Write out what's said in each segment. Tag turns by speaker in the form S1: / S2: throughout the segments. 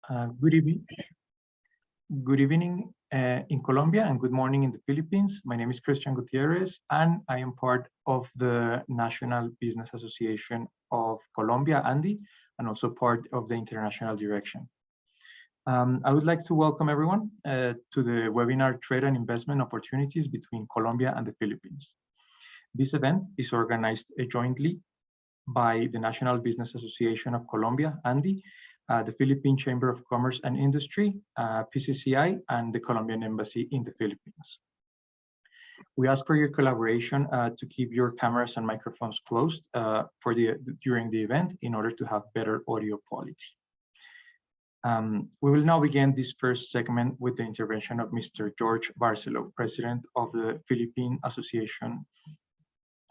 S1: Good evening. Good evening in Colombia and good morning in the Philippines. My name is Christian Gutierrez and I am part of the National Business Association of Colombia, ANDI, and also part of the International Direction. I would like to welcome everyone to the webinar Trade and Investment Opportunities between Colombia and the Philippines. This event is organized jointly by the National Business Association of Colombia, ANDI, the Philippine Chamber of Commerce and Industry, PCCI, and the Colombian Embassy in the Philippines. We ask for your collaboration to keep your cameras and microphones closed during the event in order to have better audio quality. We will now begin this first segment with the intervention of Mr. George Barcelo, President of the Philippine Association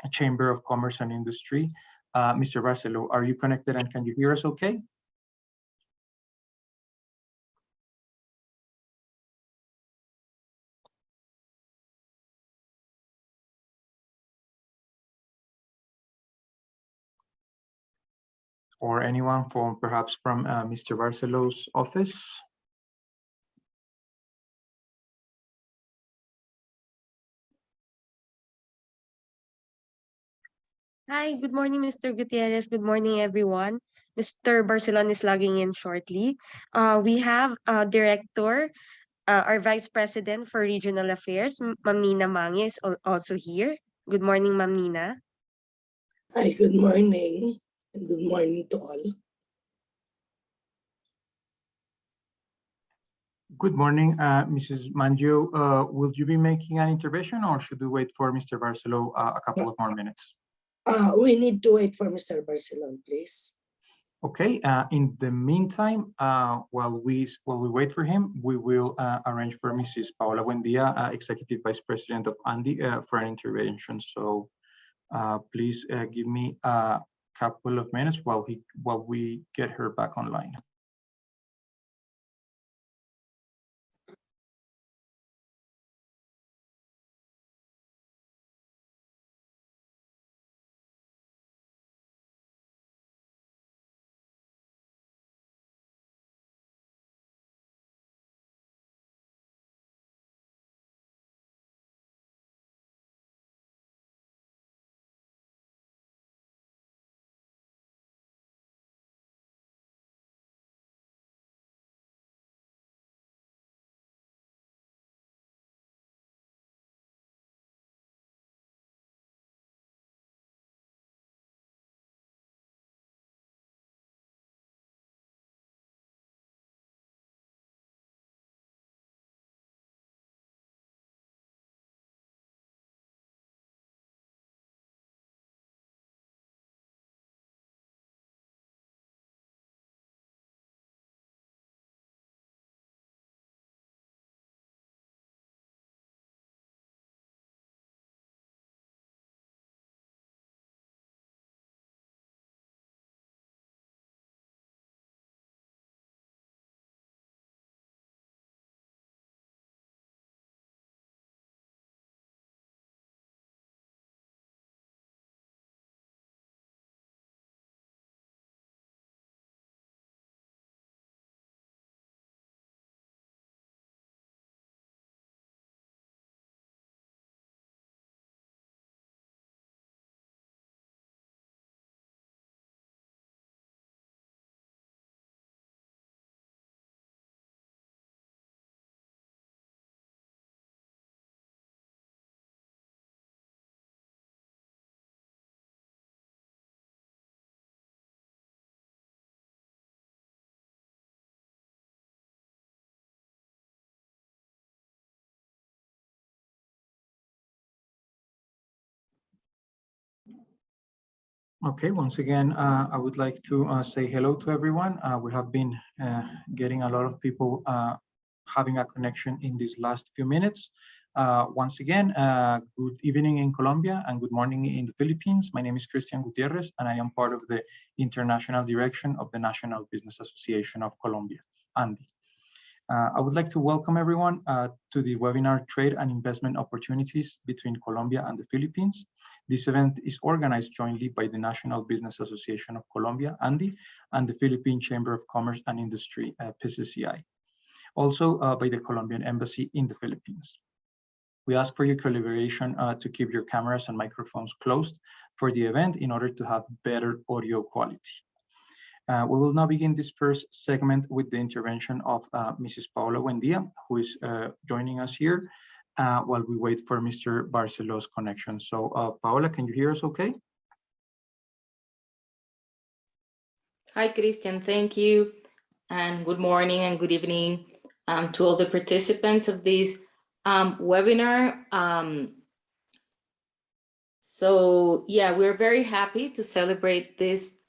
S1: Chamber of Commerce and Industry. Mr. Barcelo, are you connected and can you hear us okay? Or anyone from perhaps from Mr. Barcelo's office?
S2: Hi, good morning, Mr. Gutierrez. Good morning, everyone. Mr. Barcelon is logging in shortly. We have Director, our Vice President for Regional Affairs, Ma'am Nina Mange is also here. Good morning, Ma'am Nina.
S3: Hi, good morning, and good morning to all.
S1: Good morning, Mrs. Mangio. Will you be making an intervention or should we wait for Mr. Barcelo a couple of more minutes?
S3: We need to wait for Mr. Barcelon, please.
S1: Okay, in the meantime, while we wait for him, we will arrange for Mrs. Paola Buendia, Executive Vice President of ANDI, for an intervention. So please give me a couple of minutes while we get her back online. Okay, once again, I would like to say hello to everyone. We have been getting a lot of people having a connection in these last few minutes. Once again, good evening in Colombia and good morning in the Philippines. My name is Christian Gutierrez and I am part of the International Direction of the National Business Association of Colombia, ANDI. I would like to welcome everyone to the webinar Trade and Investment Opportunities between Colombia and the Philippines. This event is organized jointly by the National Business Association of Colombia, ANDI, and the Philippine Chamber of Commerce and Industry, PCCI, also by the Colombian Embassy in the Philippines. We ask for your collaboration to keep your cameras and microphones closed for the event in order to have better audio quality. We will now begin this first segment with the intervention of Mrs. Paola Buendia, who is joining us here while we wait for Mr. Barcelo's connection. So Paola, can you hear us okay?
S4: Hi, Christian, thank you. And good morning and good evening to all the participants of this webinar. So yeah, we're very happy to celebrate this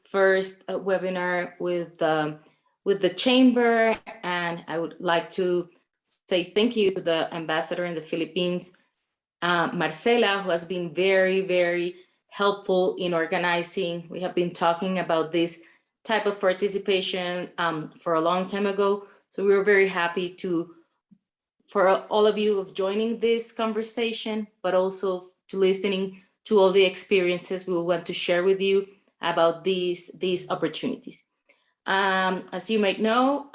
S4: first webinar with the Chamber, and I would like to say thank you to the Ambassador in the Philippines, Marcela, who has been very, very helpful in organizing. We have been talking about this type of participation for a long time ago, so we're very happy for all of you of joining this conversation, but also to listening to all the experiences we want to share with you about these opportunities. As you might know,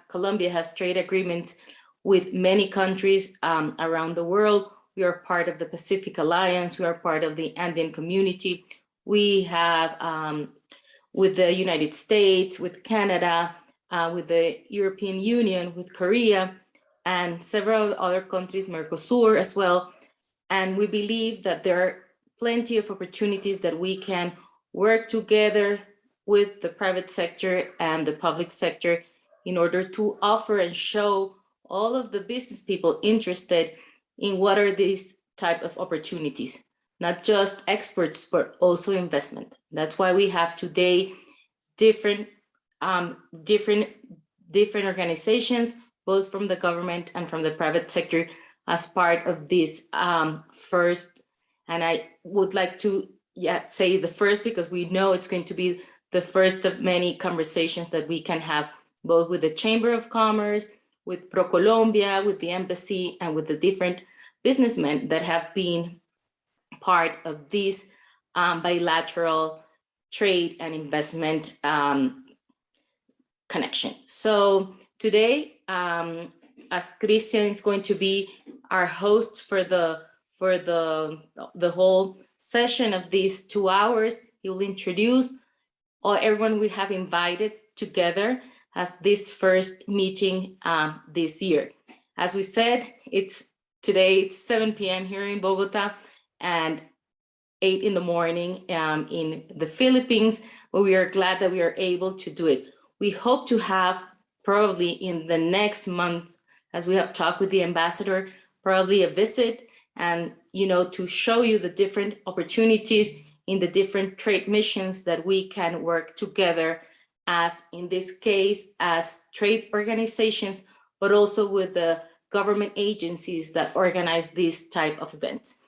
S4: Colombia has trade agreements with many countries around the world. We are part of the Pacific Alliance. We are part of the Andean community. We have with the United States, with Canada, with the European Union, with Korea, and several other countries, Mercosur as well. And we believe that there are plenty of opportunities that we can work together with the private sector and the public sector in order to offer and show all of the business people interested in what are these type of opportunities, not just exports, but also investment. That's why we have today different organizations, both from the government and from the private sector, as part of this first. And I would like to say the first, because we know it's going to be the first of many conversations that we can have, both with the Chamber of Commerce, with ProColombia, with the Embassy, and with the different businessmen that have been part of this bilateral trade and investment connection. So today, as Christian is going to be our host for the whole session of these 2 hours, he will introduce everyone we have invited together as this first meeting this year. As we said, today it's 7 p.m. here in Bogota and 8 in the morning in the Philippines, but we are glad that we are able to do it. We hope to have probably in the next month, as we have talked with the ambassador, probably a visit and to show you the different opportunities in the different trade missions that we can work together as, in this case, as trade organizations, but also with the government agencies that organize these type of events.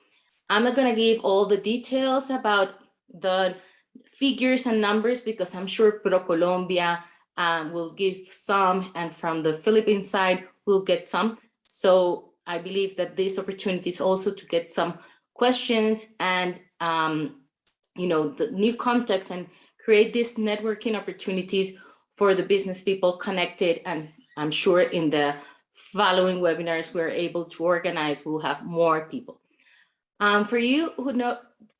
S4: I'm not going to give all the details about the figures and numbers because I'm sure ProColombia will give some, and from the Philippine side, we'll get some. So I believe that this opportunity is also to get some questions and the new context and create these networking opportunities for the business people connected. And I'm sure in the following webinars we're able to organize, we'll have more people. For you who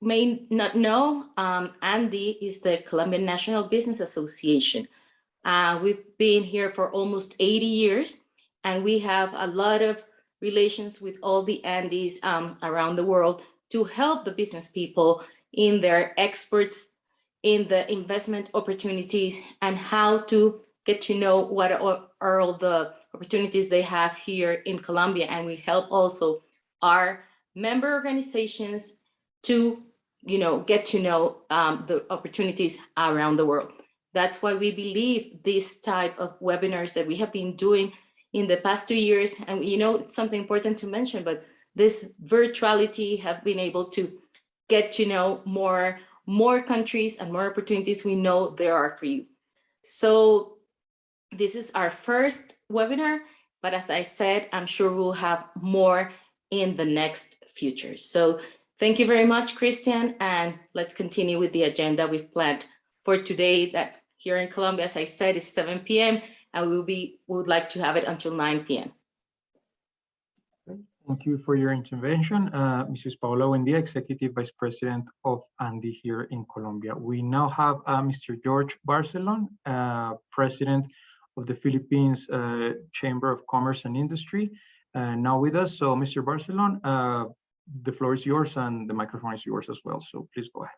S4: may not know, ANDI is the Colombian National Business Association. We've been here for almost 80 years, and we have a lot of relations with all the ANDIs around the world to help the business people in their experts in the investment opportunities and how to get to know what are all the opportunities they have here in Colombia. And we help also our member organizations to get to know the opportunities around the world. That's why we believe this type of webinars that we have been doing in the past 2 years, and it's something important to mention, but this virtuality have been able to get to know more countries and more opportunities we know there are for you. So This is our first webinar, but as I said, I'm sure we'll have more in the next future. So thank you very much, Christian, and let's continue with the agenda we've planned for today. That here in Colombia, as I said, is 7 p.m. and we would like to have it until 9 p.m.
S1: Thank you for your intervention, Mrs. Paula Buendia, Executive Vice President of ANDI here in Colombia. We now have Mr. George Barcelon, President of the Philippines Chamber of Commerce and Industry, now with us. So, Mr. Barcelon, the floor is yours and the microphone is yours as well. So please go ahead.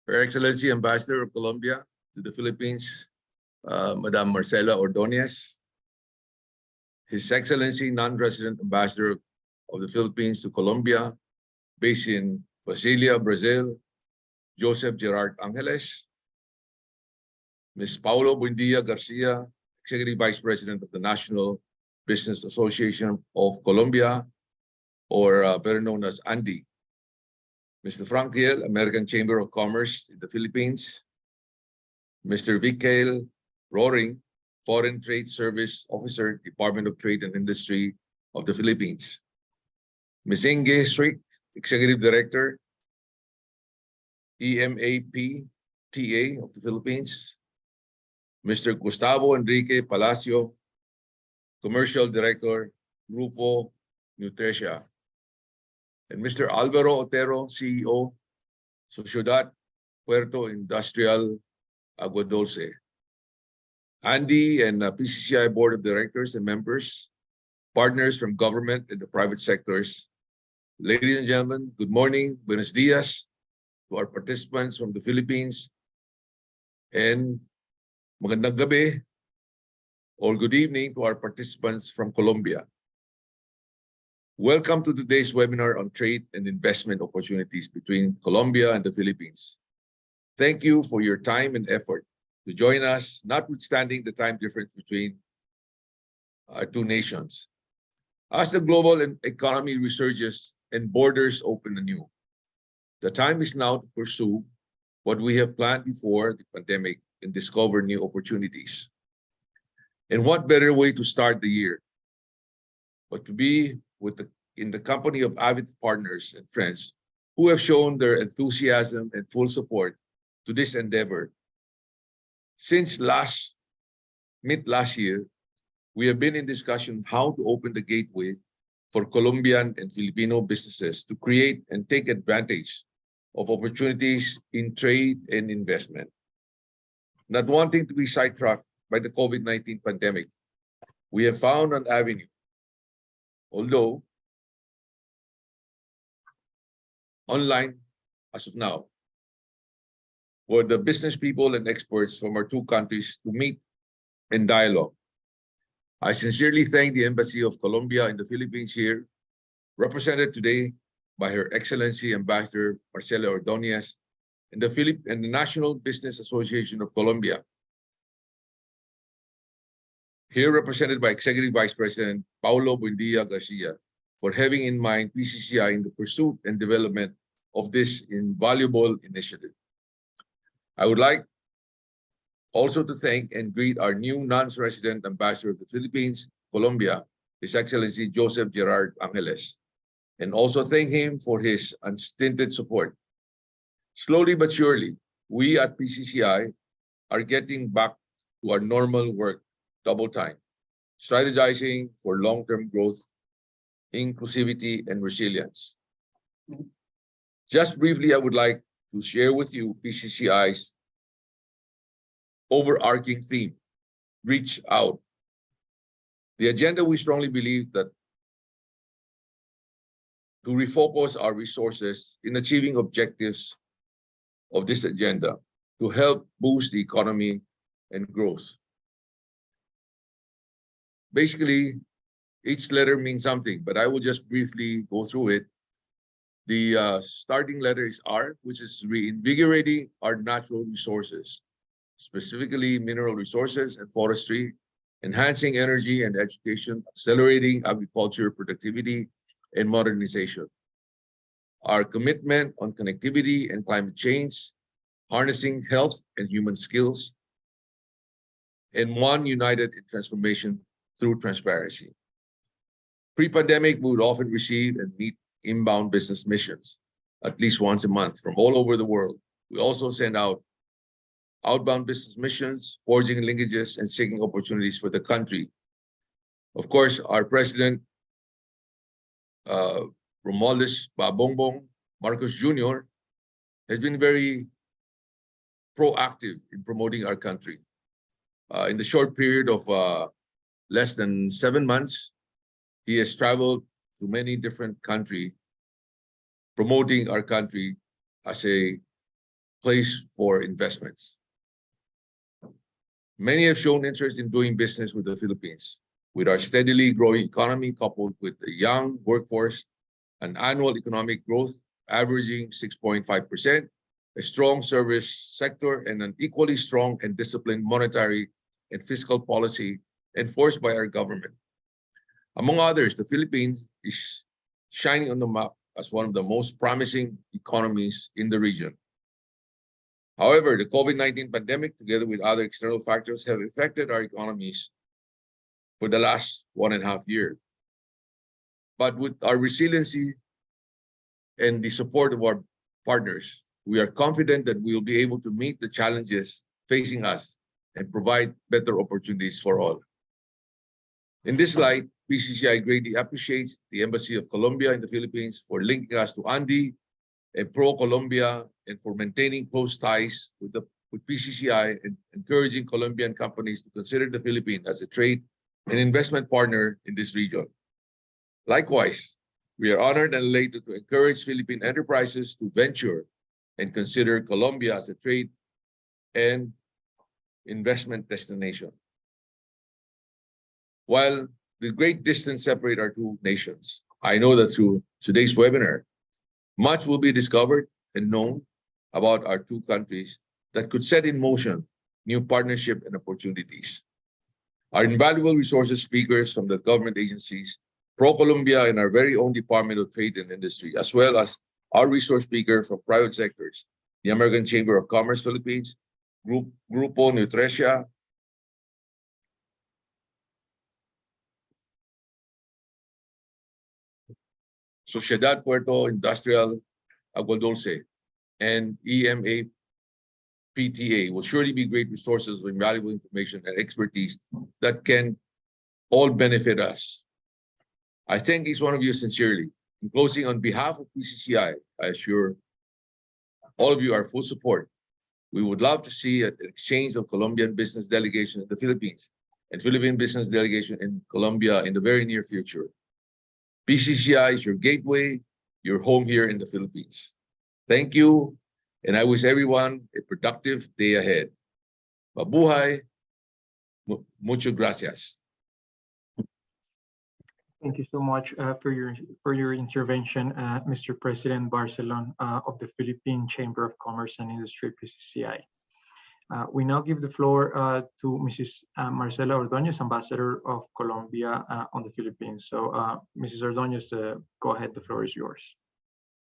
S5: Her Excellency Ambassador of Colombia to the Philippines, Madam Marcela Ordonez, His Excellency Non-Resident Ambassador of the Philippines to Colombia, based in Brasilia, Brazil, Joseph Gerard Angeles, Ms. Paulo Buendia Garcia, Executive Vice President of the National Business Association of Colombia, or better known as ANDI, Mr. Frank Hiel, American Chamber of Commerce in the Philippines, Mr. Vikael Roring, Foreign Trade Service Officer, Department of Trade and Industry of the Philippines, Ms. Inge Strick, Executive Director, EMAP-TA of the Philippines, Mr. Gustavo Enrique Palacio, Commercial Director, Grupo Nutricia, and Mr. Alvaro Otero, CEO, Sociedad Puerto Industrial Agua Dulce, ANDI and PCCI Board of Directors and members, partners from government and the private sectors. Ladies and gentlemen, good morning, buenos dias to our participants from the Philippines, and magandang gabi or good evening to our participants from Colombia. Welcome to today's webinar on trade and investment opportunities between Colombia and the Philippines. Thank you for your time and effort to join us, notwithstanding the time difference between our two nations. As the global economy resurges and borders open anew, the time is now to pursue what we have planned before the pandemic and discover new opportunities. And what better way to start the year but to be in the company of avid partners and friends who have shown their enthusiasm and full support to this endeavor. Since mid last year, we have been in discussion how to open the gateway for Colombian and Filipino businesses to create and take advantage of opportunities in trade and investment. Not wanting to be sidetracked by the COVID-19 pandemic, we have found an avenue, although online as of now, for the business people and experts from our two countries to meet and dialogue. I sincerely thank the Embassy of Colombia in the Philippines here, represented today by Her Excellency Ambassador Marcela Ordonez and the National Business Association of Colombia, here represented by Executive Vice President Paulo Buendia Garcia, for having in mind PCCI in the pursuit and development of this invaluable initiative. I would like also to thank and greet our new non-resident ambassador of the Philippines, Colombia, His Excellency Joseph Gerard Angeles, and also thank him for his unstinted support. Slowly but surely, we at PCCI are getting back to our normal work double time, strategizing for long-term growth, inclusivity, and resilience. Just briefly, I would like to share with you PCCI's overarching theme, reach out. The agenda, we strongly believe that to refocus our resources in achieving objectives of this agenda to help boost the economy and growth. Basically, each letter means something, but I will just briefly go through it. The starting letter is R, which is reinvigorating our natural resources, specifically mineral resources and forestry, enhancing energy and education, accelerating agriculture productivity and modernization. Our commitment on connectivity and climate change, harnessing health and human skills, and one united in transformation through transparency. Pre-pandemic, we would often receive and meet inbound business missions at least once a month from all over the world. We also send out outbound business missions, forging linkages and seeking opportunities for the country. Of course, our president, Romualdez Babongbong Marcos Jr., has been very proactive in promoting our country. In the short period of less than 7 months, he has traveled to many different countries, promoting our country as a place for investments. Many have shown interest in doing business with the Philippines. With our steadily growing economy coupled with a young workforce, an annual economic growth averaging 6.5%, a strong service sector, and an equally strong and disciplined monetary and fiscal policy enforced by our government. Among others, the Philippines is shining on the map as one of the most promising economies in the region. However, the COVID-19 pandemic, together with other external factors, have affected our economies for the last 1.5 years. But with our resiliency and the support of our partners, we are confident that we will be able to meet the challenges facing us and provide better opportunities for all. In this light, PCCI greatly appreciates the Embassy of Colombia in the Philippines for linking us to ANDI and pro-Colombia and for maintaining close ties with PCCI and encouraging Colombian companies to consider the Philippines as a trade and investment partner in this region. Likewise, we are honored and elated to encourage Philippine enterprises to venture and consider Colombia as a trade and investment destination. While the great distance separates our two nations, I know that through today's webinar, much will be discovered and known about our two countries that could set in motion new partnership and opportunities. Our invaluable resources speakers from the government agencies, pro-Colombia and our very own Department of Trade and Industry, as well as our resource speaker from private sectors, the American Chamber of Commerce Philippines, Grupo Nutrecia, Sociedad Puerto Industrial Agua Dulce, and EMA PTA will surely be great resources of invaluable information and expertise that can all benefit us. I thank each one of you sincerely. In closing, on behalf of PCCI, I assure all of you our full support. We would love to see an exchange of Colombian business delegation in the Philippines and Philippine business delegation in Colombia in the very near future. PCCI is your gateway, your home here in the Philippines. Thank you, and I wish everyone a productive day ahead. Mabuhay. Muchas gracias.
S1: Thank you so much for your intervention, Mr. President Barcelon of the Philippine Chamber of Commerce and Industry, PCCI. We now give the floor to Mrs. Marcela Ordóñez, Ambassador of Colombia on the Philippines. So, Mrs. Ordóñez, go ahead, the floor is yours.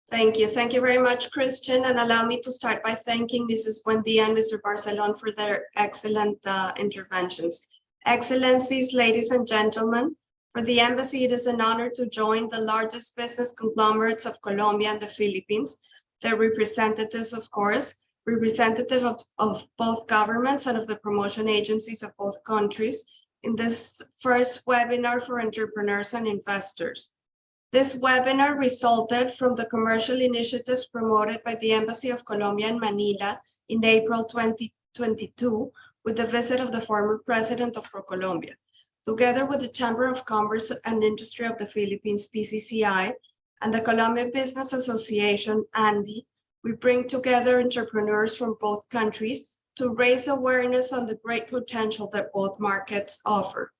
S6: Thank you. Thank you very much, Christian. And allow me to start by thanking Mrs. Buendia and Mr. Barcelon for their excellent interventions. Excellencies, ladies and gentlemen, for the Embassy, it is an honor to join the largest business conglomerates of Colombia and the Philippines, their representatives, of course, representative of both governments and of the promotion agencies of both countries in this first webinar for entrepreneurs and investors. This webinar resulted from the commercial initiatives promoted by the Embassy of Colombia in Manila in April 2022 with the visit of the former president of ProColombia. Together with the Chamber of Commerce and Industry of the Philippines, PCCI, and the Colombia Business Association, ANDI, we bring together entrepreneurs from both countries to raise awareness on the great potential that both markets offer.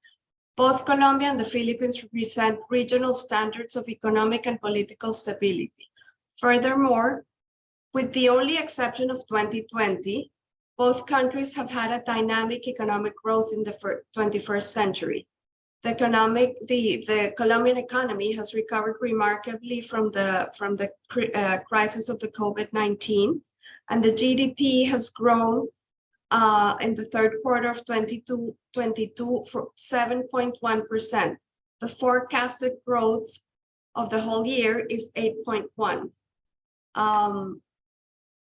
S6: Both Colombia and the Philippines represent regional standards of economic and political stability. Furthermore, with the only exception of 2020, Both countries have had a dynamic economic growth in the 21st century. The Colombian economy has recovered remarkably from the crisis of the COVID-19, and the GDP has grown in the third quarter of 2022 for 7.1%. The forecasted growth of the whole year is 8.1.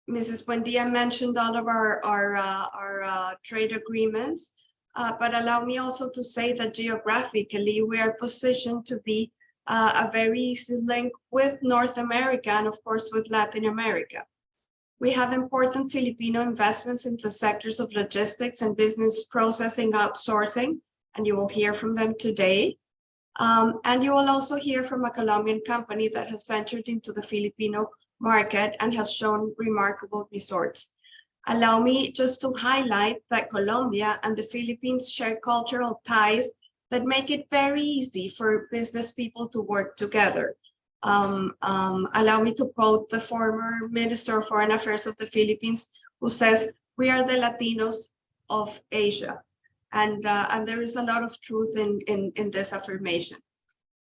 S6: Mrs. Buendia mentioned all of our trade agreements, but allow me also to say that geographically we are positioned to be a very easy link with North America and of course with Latin America. We have important Filipino investments into sectors of logistics and business processing outsourcing, and you will hear from them today. And you will also hear from a Colombian company that has ventured into the Filipino market and has shown remarkable results. Allow me just to highlight that Colombia and the Philippines share cultural ties that make it very easy for business people to work together. Allow me to quote the former Minister of Foreign Affairs of the Philippines, who says, "We are the Latinos of Asia." And there is a lot of truth in this affirmation.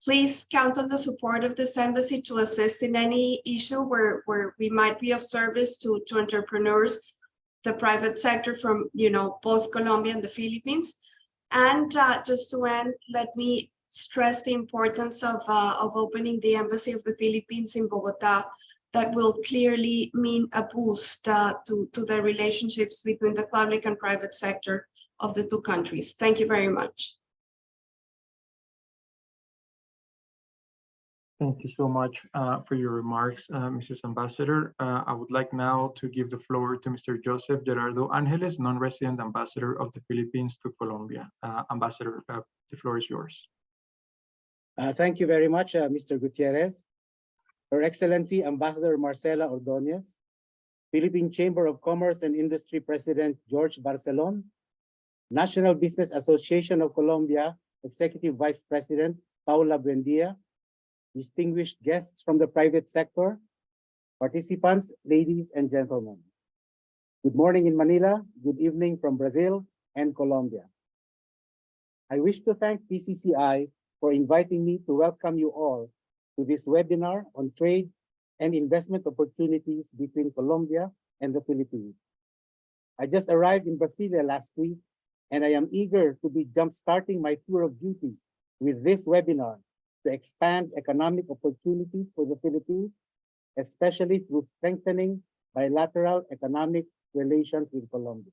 S6: Please count on the support of this embassy to assist in any issue where we might be of service to entrepreneurs, the private sector from both Colombia and the Philippines. And just to end, let me stress the importance of opening the Embassy of the Philippines in Bogota. That will clearly mean a boost to the relationships between the public and private sector of the two countries. Thank you very much.
S1: Thank you so much for your remarks, Mrs. Ambassador. I would like now to give the floor to Mr. Joseph Gerardo Angeles, non-resident ambassador of the Philippines to Colombia. Ambassador, the floor is yours.
S7: Thank you very much, Mr. Gutierrez. Her Excellency Ambassador Marcela Ordonez, Philippine Chamber of Commerce and Industry President George Barcelon, National Business Association of Colombia Executive Vice President Paula Buendia, distinguished guests from the private sector, participants, ladies and gentlemen. Good morning in Manila, good evening from Brazil and Colombia. I wish to thank PCCI for inviting me to welcome you all to this webinar on trade and investment opportunities between Colombia and the Philippines. I just arrived in Brasilia last week, and I am eager to be jump-starting my tour of duty with this webinar to expand economic opportunities for the Philippines, especially through strengthening bilateral economic relations with Colombia.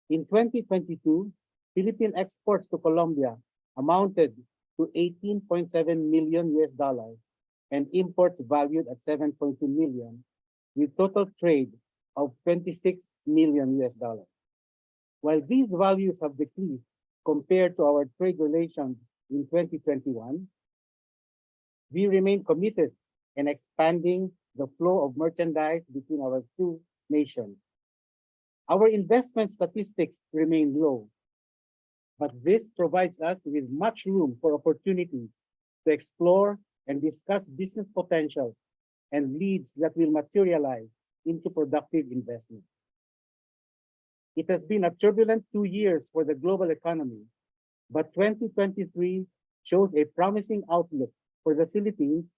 S7: In 2022, Philippine exports to Colombia amounted to $18.7 million and imports valued at $7.2 million, with total trade of $26 million. While these values have decreased compared to our trade relations in 2021, we remain committed in expanding the flow of merchandise between our two nations. Our investment statistics remain low, but this provides us with much room for opportunities to explore and discuss business potentials and leads that will materialize into productive investment. It has been a turbulent 2 years for the global economy, but 2023 shows a promising outlook for the Philippines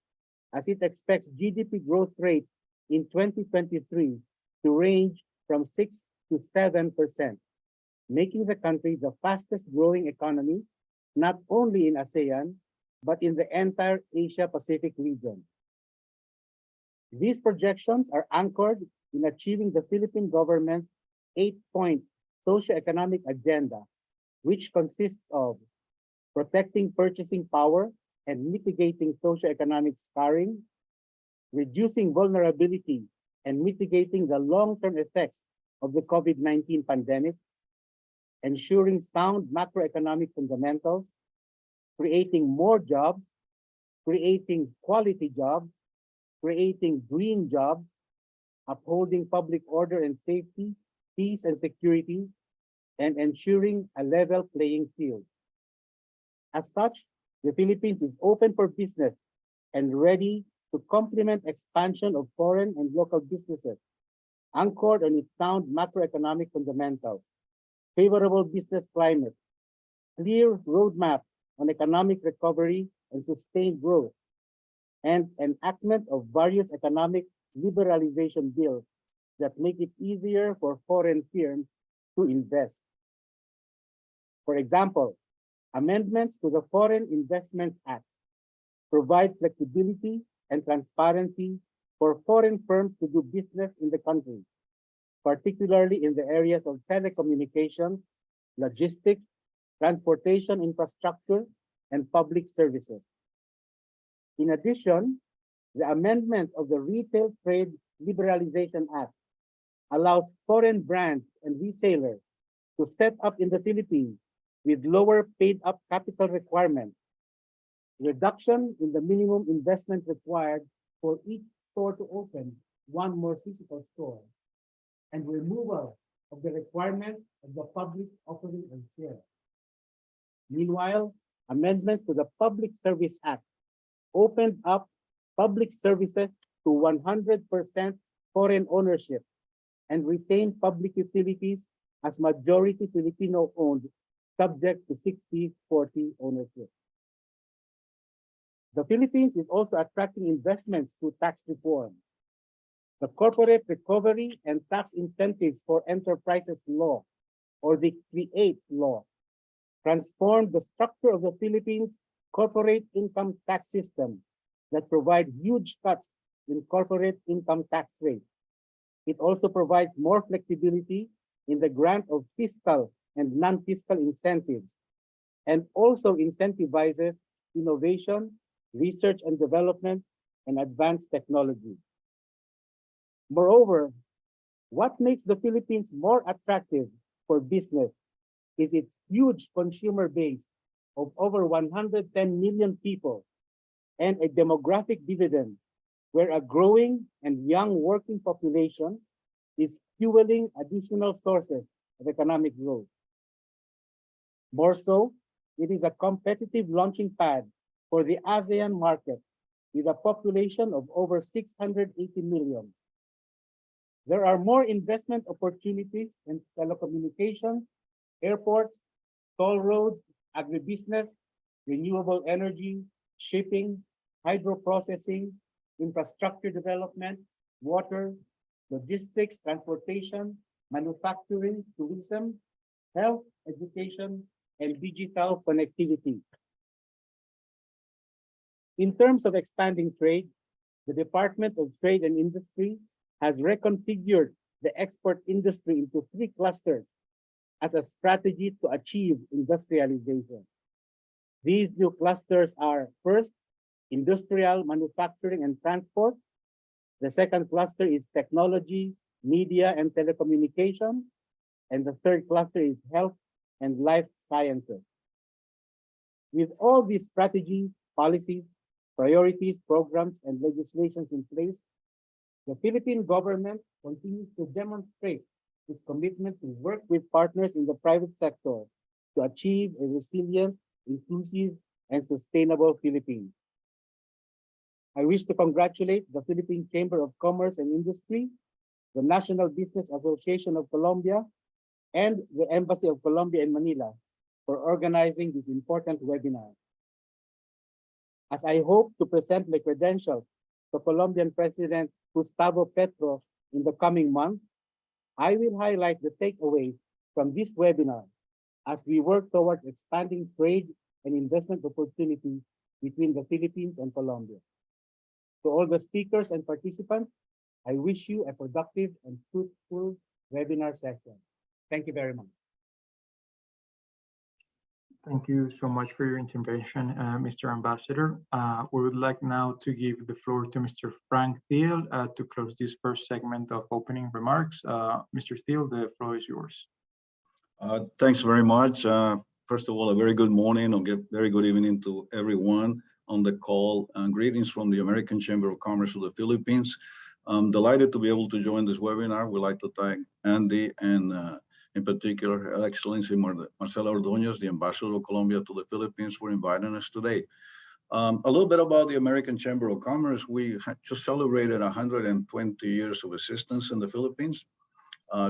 S7: as it expects GDP growth rate in 2023 to range from 6 to 7%, making the country the fastest growing economy, not only in ASEAN, but in the entire Asia-Pacific region. These projections are anchored in achieving the Philippine government's 8-point socioeconomic agenda, which consists of protecting purchasing power and mitigating socioeconomic scarring, reducing vulnerability and mitigating the long-term effects of the COVID-19 pandemic, ensuring sound macroeconomic fundamentals, creating more jobs, creating quality jobs, creating green jobs, upholding public order and safety, peace and security, and ensuring a level playing field. As such, the Philippines is open for business and ready to complement expansion of foreign and local businesses anchored on its sound macroeconomic fundamentals, favorable business climate, clear roadmap on economic recovery and sustained growth, and enactment of various economic liberalization bills that make it easier for foreign firms to invest. For example, amendments to the Foreign Investment Act provide flexibility and transparency for foreign firms to do business in the country, particularly in the areas of telecommunications, logistics, transportation infrastructure, and public services. In addition, the amendment of the Retail Trade Liberalization Act allows foreign brands and retailers to set up in the Philippines with lower paid-up capital requirements, reduction in the minimum investment required for each store to open one more physical store, and removal of the requirement of the public offering of shares. Meanwhile, amendments to the Public Service Act opened up public services to 100% foreign ownership and retained public utilities as majority Filipino-owned, subject to 60-40 ownership. The Philippines is also attracting investments through tax reform. The Corporate Recovery and Tax Incentives for Enterprises Law, or the CREATE Law, transformed the structure of the Philippines' corporate income tax system that provide huge cuts in corporate income tax rates. It also provides more flexibility in the grant of fiscal and non-fiscal incentives, and also incentivizes innovation, research and development, and advanced technology. Moreover, what makes the Philippines more attractive for business is its huge consumer base of over 110 million people and a demographic dividend where a growing and young working population is fueling additional sources of economic growth. More so, it is a competitive launching pad for the ASEAN market with a population of over 680 million. There are more investment opportunities in telecommunications, airports, toll roads, agribusiness, renewable energy, shipping, hydroprocessing, infrastructure development, water, logistics, transportation, manufacturing, tourism, health, education, and digital connectivity. In terms of expanding trade, the Department of Trade and Industry has reconfigured the export industry into 3 clusters as a strategy to achieve industrialization. These new clusters are: first, industrial, manufacturing, and transport. The second cluster is technology, media, and telecommunication. And the third cluster is health and life sciences. With all these strategies, policies, priorities, programs, and legislations in place, the Philippine government continues to demonstrate its commitment to work with partners in the private sector to achieve a resilient, inclusive, and sustainable Philippines. I wish to congratulate the Philippine Chamber of Commerce and Industry, the National Business Association of Colombia, and the Embassy of Colombia in Manila for organizing this important webinar. As I hope to present my credentials to Colombian President Gustavo Petro in the coming months, I will highlight the takeaways from this webinar as we work towards expanding trade and investment opportunities between the Philippines and Colombia. To all the speakers and participants, I wish you a productive and fruitful webinar session. Thank you very much.
S1: Thank you so much for your intervention, Mr. Ambassador. We would like now to give the floor to Mr. Frank Thiel to close this first segment of opening remarks. Mr. Thiel, the floor is yours.
S8: Thanks very much. First of all, a very good morning or very good evening to everyone on the call. Greetings from the American Chamber of Commerce of the Philippines. I'm delighted to be able to join this webinar. We'd like to thank ANDI and in particular, Her Excellency Marcela Ordóñez, the Ambassador of Colombia to the Philippines, for inviting us today. A little bit about the American Chamber of Commerce. We just celebrated 120 years of existence in the Philippines.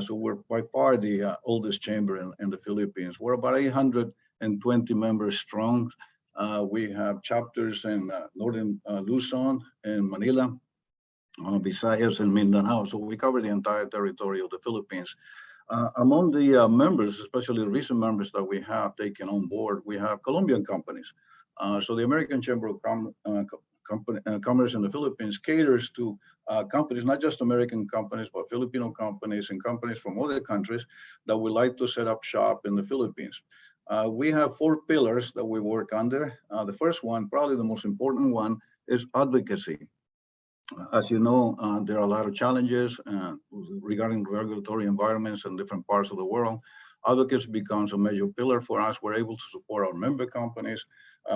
S8: So we're by far the oldest chamber in the Philippines. We're about 820 members strong. We have chapters in northern Luzon and Manila, Visayas and Mindanao. So we cover the entire territory of the Philippines. Among the members, especially the recent members that we have taken on board, we have Colombian companies. So the American Chamber of Commerce in the Philippines caters to companies, not just American companies, but Filipino companies and companies from other countries that would like to set up shop in the Philippines. We have 4 pillars that we work under. The first one, probably the most important one, is advocacy. As you know, there are a lot of challenges regarding regulatory environments in different parts of the world. Advocacy becomes a major pillar for us. We're able to support our member companies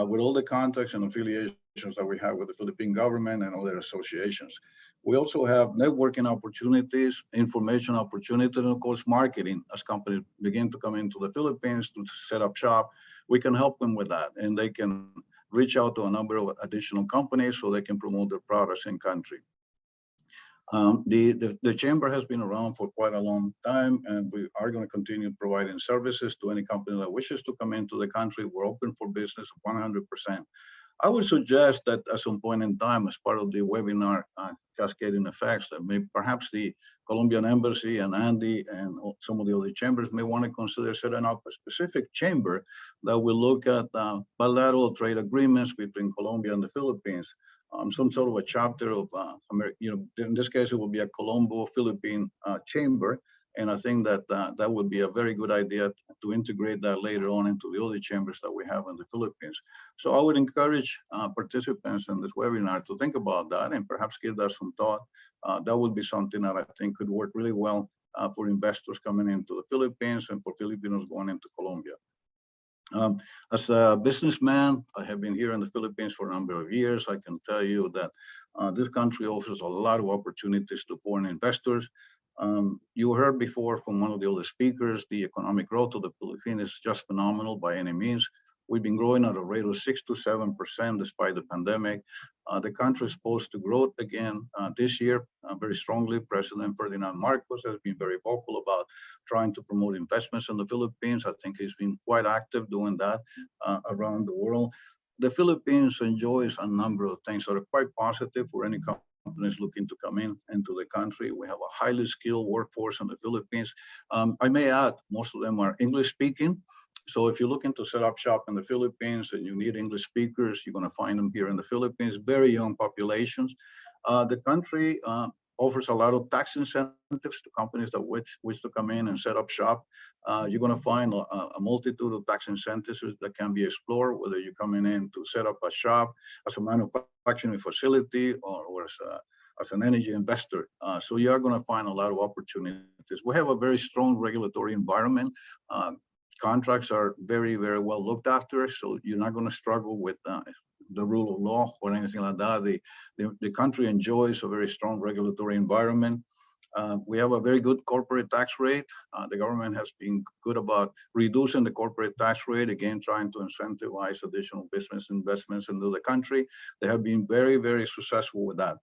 S8: with all the contacts and affiliations that we have with the Philippine government and other associations. We also have networking opportunities, information opportunities, and of course, marketing. As companies begin to come into the Philippines to set up shop, we can help them with that, and they can reach out to a number of additional companies so they can promote their products in country. The chamber has been around for quite a long time, and we are going to continue providing services to any company that wishes to come into the country. We're open for business 100%. I would suggest that at some point in time, as part of the webinar cascading effects, that perhaps the Colombian Embassy and ANDI and some of the other chambers may want to consider setting up a specific chamber that will look at bilateral trade agreements between Colombia and the Philippines. Some sort of a chapter of, in this case, it will be a Colombo-Philippine chamber. And I think that that would be a very good idea to integrate that later on into the other chambers that we have in the Philippines. So I would encourage participants in this webinar to think about that and perhaps give that some thought. That would be something that I think could work really well for investors coming into the Philippines and for Filipinos going into Colombia. As a businessman, I have been here in the Philippines for a number of years. I can tell you that this country offers a lot of opportunities to foreign investors. You heard before from one of the other speakers, the economic growth of the Philippines is just phenomenal by any means. We've been growing at a rate of 6 to 7% despite the pandemic. The country is supposed to grow again this year very strongly. President Ferdinand Marcos has been very vocal about trying to promote investments in the Philippines. I think he's been quite active doing that around the world. The Philippines enjoys a number of things that are quite positive for any companies looking to come into the country. We have a highly skilled workforce in the Philippines. I may add, most of them are English speaking. So if you're looking to set up shop in the Philippines and you need English speakers, you're going to find them here in the Philippines. Very young populations. The country offers a lot of tax incentives to companies that wish to come in and set up shop. You're going to find a multitude of tax incentives that can be explored, whether you're coming in to set up a shop as a manufacturing facility or as an energy investor. So you are going to find a lot of opportunities. We have a very strong regulatory environment. Contracts are very, very well looked after, so you're not going to struggle with the rule of law or anything like that. The country enjoys a very strong regulatory environment. We have a very good corporate tax rate. The government has been good about reducing the corporate tax rate, again, trying to incentivize additional business investments into the country. They have been very, very successful with that.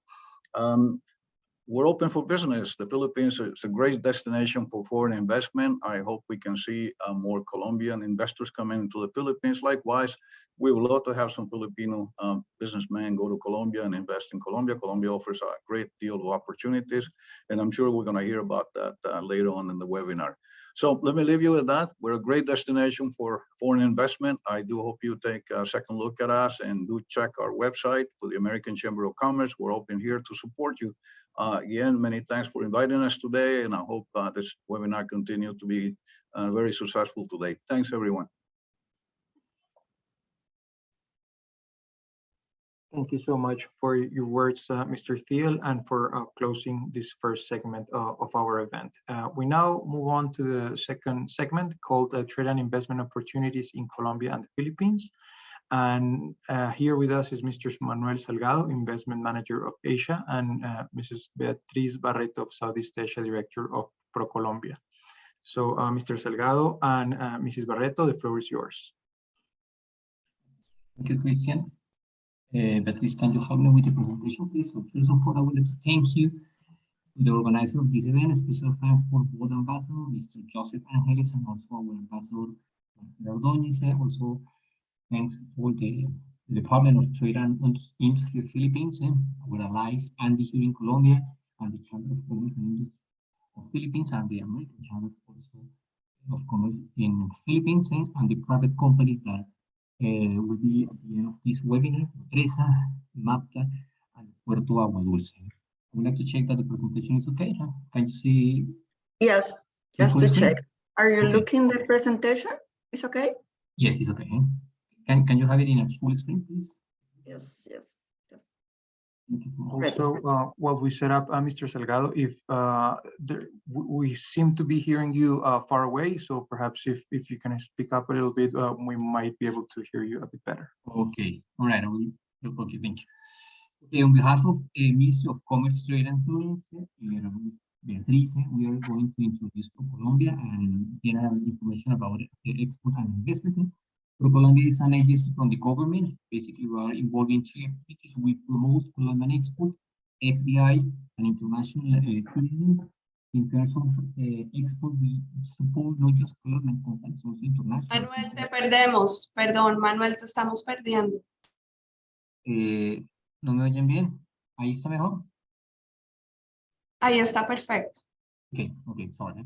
S8: We're open for business. The Philippines is a great destination for foreign investment. I hope we can see more Colombian investors coming into the Philippines. Likewise, we would love to have some Filipino businessmen go to Colombia and invest in Colombia. Colombia offers a great deal of opportunities, and I'm sure we're going to hear about that later on in the webinar. So let me leave you with that. We're a great destination for foreign investment. I do hope you take a second look at us and do check our website for the American Chamber of Commerce. We're open here to support you. Again, many thanks for inviting us today, and I hope this webinar continues to be very successful today. Thanks, everyone.
S1: Thank you so much for your words, Mr. Thiel, and for closing this first segment of our event. We now move on to the second segment called Trade and Investment Opportunities in Colombia and the Philippines. And here with us is Mr. Manuel Salgado, Investment Manager of Asia, and Mrs. Beatriz Barreto of Southeast Asia, Director of ProColombia. So Mr. Salgado and Mrs. Barreto, the floor is yours.
S9: Thank you, Christian. Beatriz, can you help me with the presentation, please? So first of all, I would like to thank you to the organizer of this event. Special thanks for board ambassador, Mr. Joseph Angeles, and also our ambassador, Marcela Ordóñez. Also, thanks for the Department of Trade and Industry of Philippines, our allies, ANDI here in Colombia, and the Chamber of Commerce and Industry of Philippines, and the American Chamber also of Commerce in Philippines, and the private companies that will be at the end of this webinar, Empresa, MAPCA, and Puerto Agua Dulce. I would like to check that the presentation is okay. Can you see?
S10: Yes,
S9: the
S10: just
S9: full
S10: to
S9: screen?
S10: check. Are you
S9: Okay.
S10: looking the presentation? It's okay?
S9: Yes, it's okay. Can you have it in a full screen, please?
S10: Yes, yes. Yes.
S9: Thank you so much.
S1: Also, while we set up, Mr. Salgado, if we seem to be hearing you far away, so perhaps if you can speak up a little bit, we might be able to hear you a bit better.
S9: Okay, all right. Okay, thank you. Okay, on behalf of Ministry of Commerce, Trade and Tourism, Beatriz, we are going to introduce Colombia and general information about export and investment. Colombia is an agency from the government. Basically, we are involved in three activities. We promote Colombian export, FDI, and international tourism. In terms of export, we support not just Colombian companies, also international.
S6: Manuel, te perdemos. Perdón, Manuel, te estamos perdiendo.
S9: ¿No me oyen bien? ¿Ahí está mejor?
S6: Ahí está perfecto.
S9: Okay, sorry.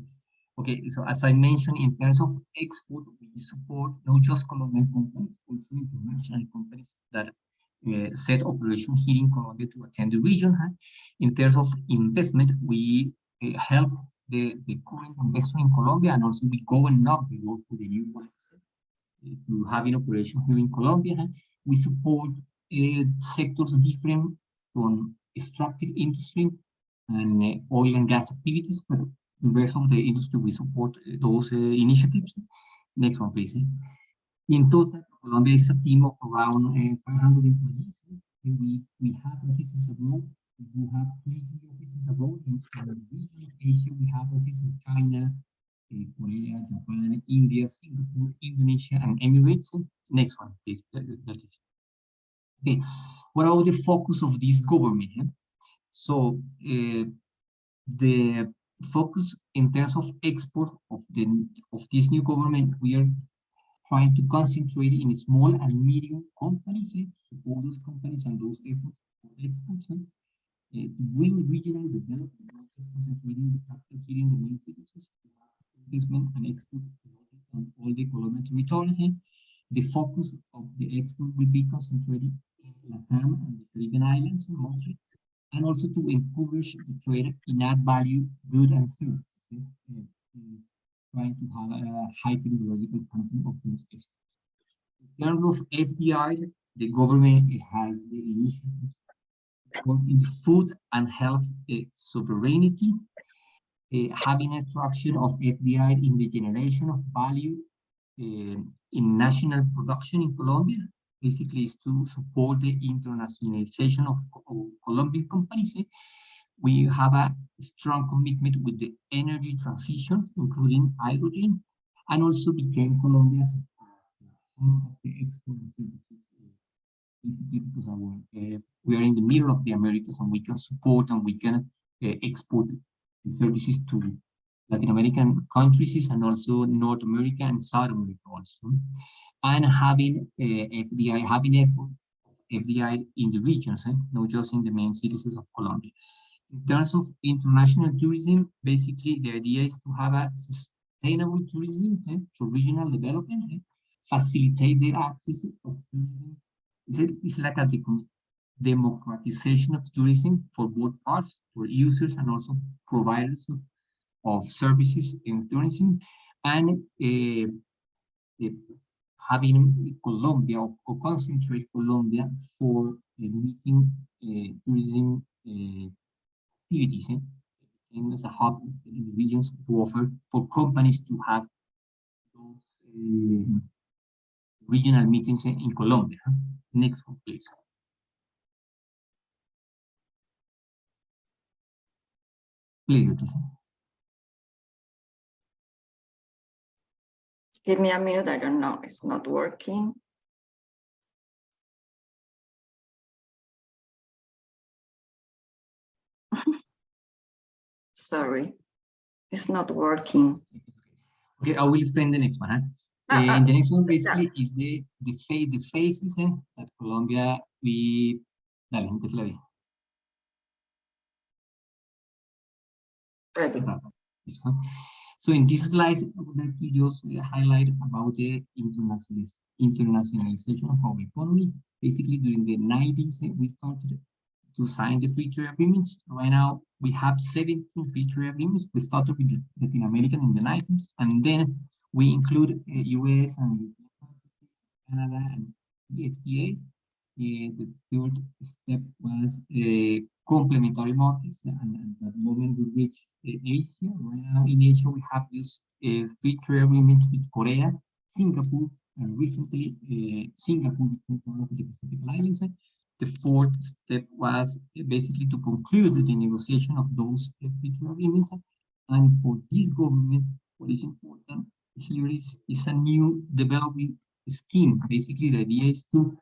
S9: Okay, so as I mentioned, in terms of export, we support not just Colombian companies, also international companies that set operation here in Colombia to attend the region. In terms of investment, we help the current investor in Colombia, and also we go and knock the door for the new ones to have an operation here in Colombia. We support sectors different from extractive industry and oil and gas activities, but the rest of the industry, we support those initiatives. Next one, please. In total, Colombia is a team of around 500 employees. And we have offices abroad. We do have 20 offices abroad in the region of Asia. We have offices in China, Korea, Japan, India, Singapore, Indonesia, and Emirates. Next one, please. Okay, what are the focus of this government? So the focus in terms of export of this new government, we are trying to concentrate in small and medium companies, support those companies and those efforts for exports, to bring regional development, not just concentrating the capital city and the main cities, investment and export on all the Colombian territory. The focus of the export will be concentrated in Latam and the Caribbean islands mostly, and also to encourage the trade in add value goods and services, trying to have a high technological content of those exports. In terms of FDI, the government has the initiative in the food and health sovereignty, having a traction of FDI in the generation of value in national production in Colombia. Basically, is to support the internationalization of Colombian companies. We have a strong commitment with the energy transition, including hydrogen, and also became Colombia's home of the export services. Because we are in the middle of the Americas, and we can support and we can export the services to Latin American countries and also North America and South America also. And having FDI, having effort FDI in the regions, not just in the main cities of Colombia. In terms of international tourism, basically the idea is to have a sustainable tourism for regional development, facilitate the access of tourism. It's like a democratization of tourism for both parts, for users and also providers of services in tourism, and having Colombia or concentrate Colombia for meeting tourism activities and as a hub in the regions to offer for companies to have those regional meetings in Colombia. Next one, please. Please,
S10: Give me a minute, I don't know, it's not working. Sorry, it's not working.
S9: Okay, I will explain the next one. And the next one basically is the phases that Colombia we. Dale, entonces la
S10: Ready.
S9: This one. So in this slide, I would like to just highlight about the internationalization of our economy. Basically, during the 90s, we started to sign the free trade agreements. Right now, we have 17 free trade agreements. We started with Latin America in the 90s, and then we include US and Canada and the FTA. The third step was complementary markets, and at that moment we reached Asia. Right now in Asia, we have this free trade agreement with Korea, Singapore, and recently Singapore became one of the Pacific Islands. The fourth step was basically to conclude the negotiation of those free trade agreements. And for this government, what is important here is a new development scheme. Basically, the idea is to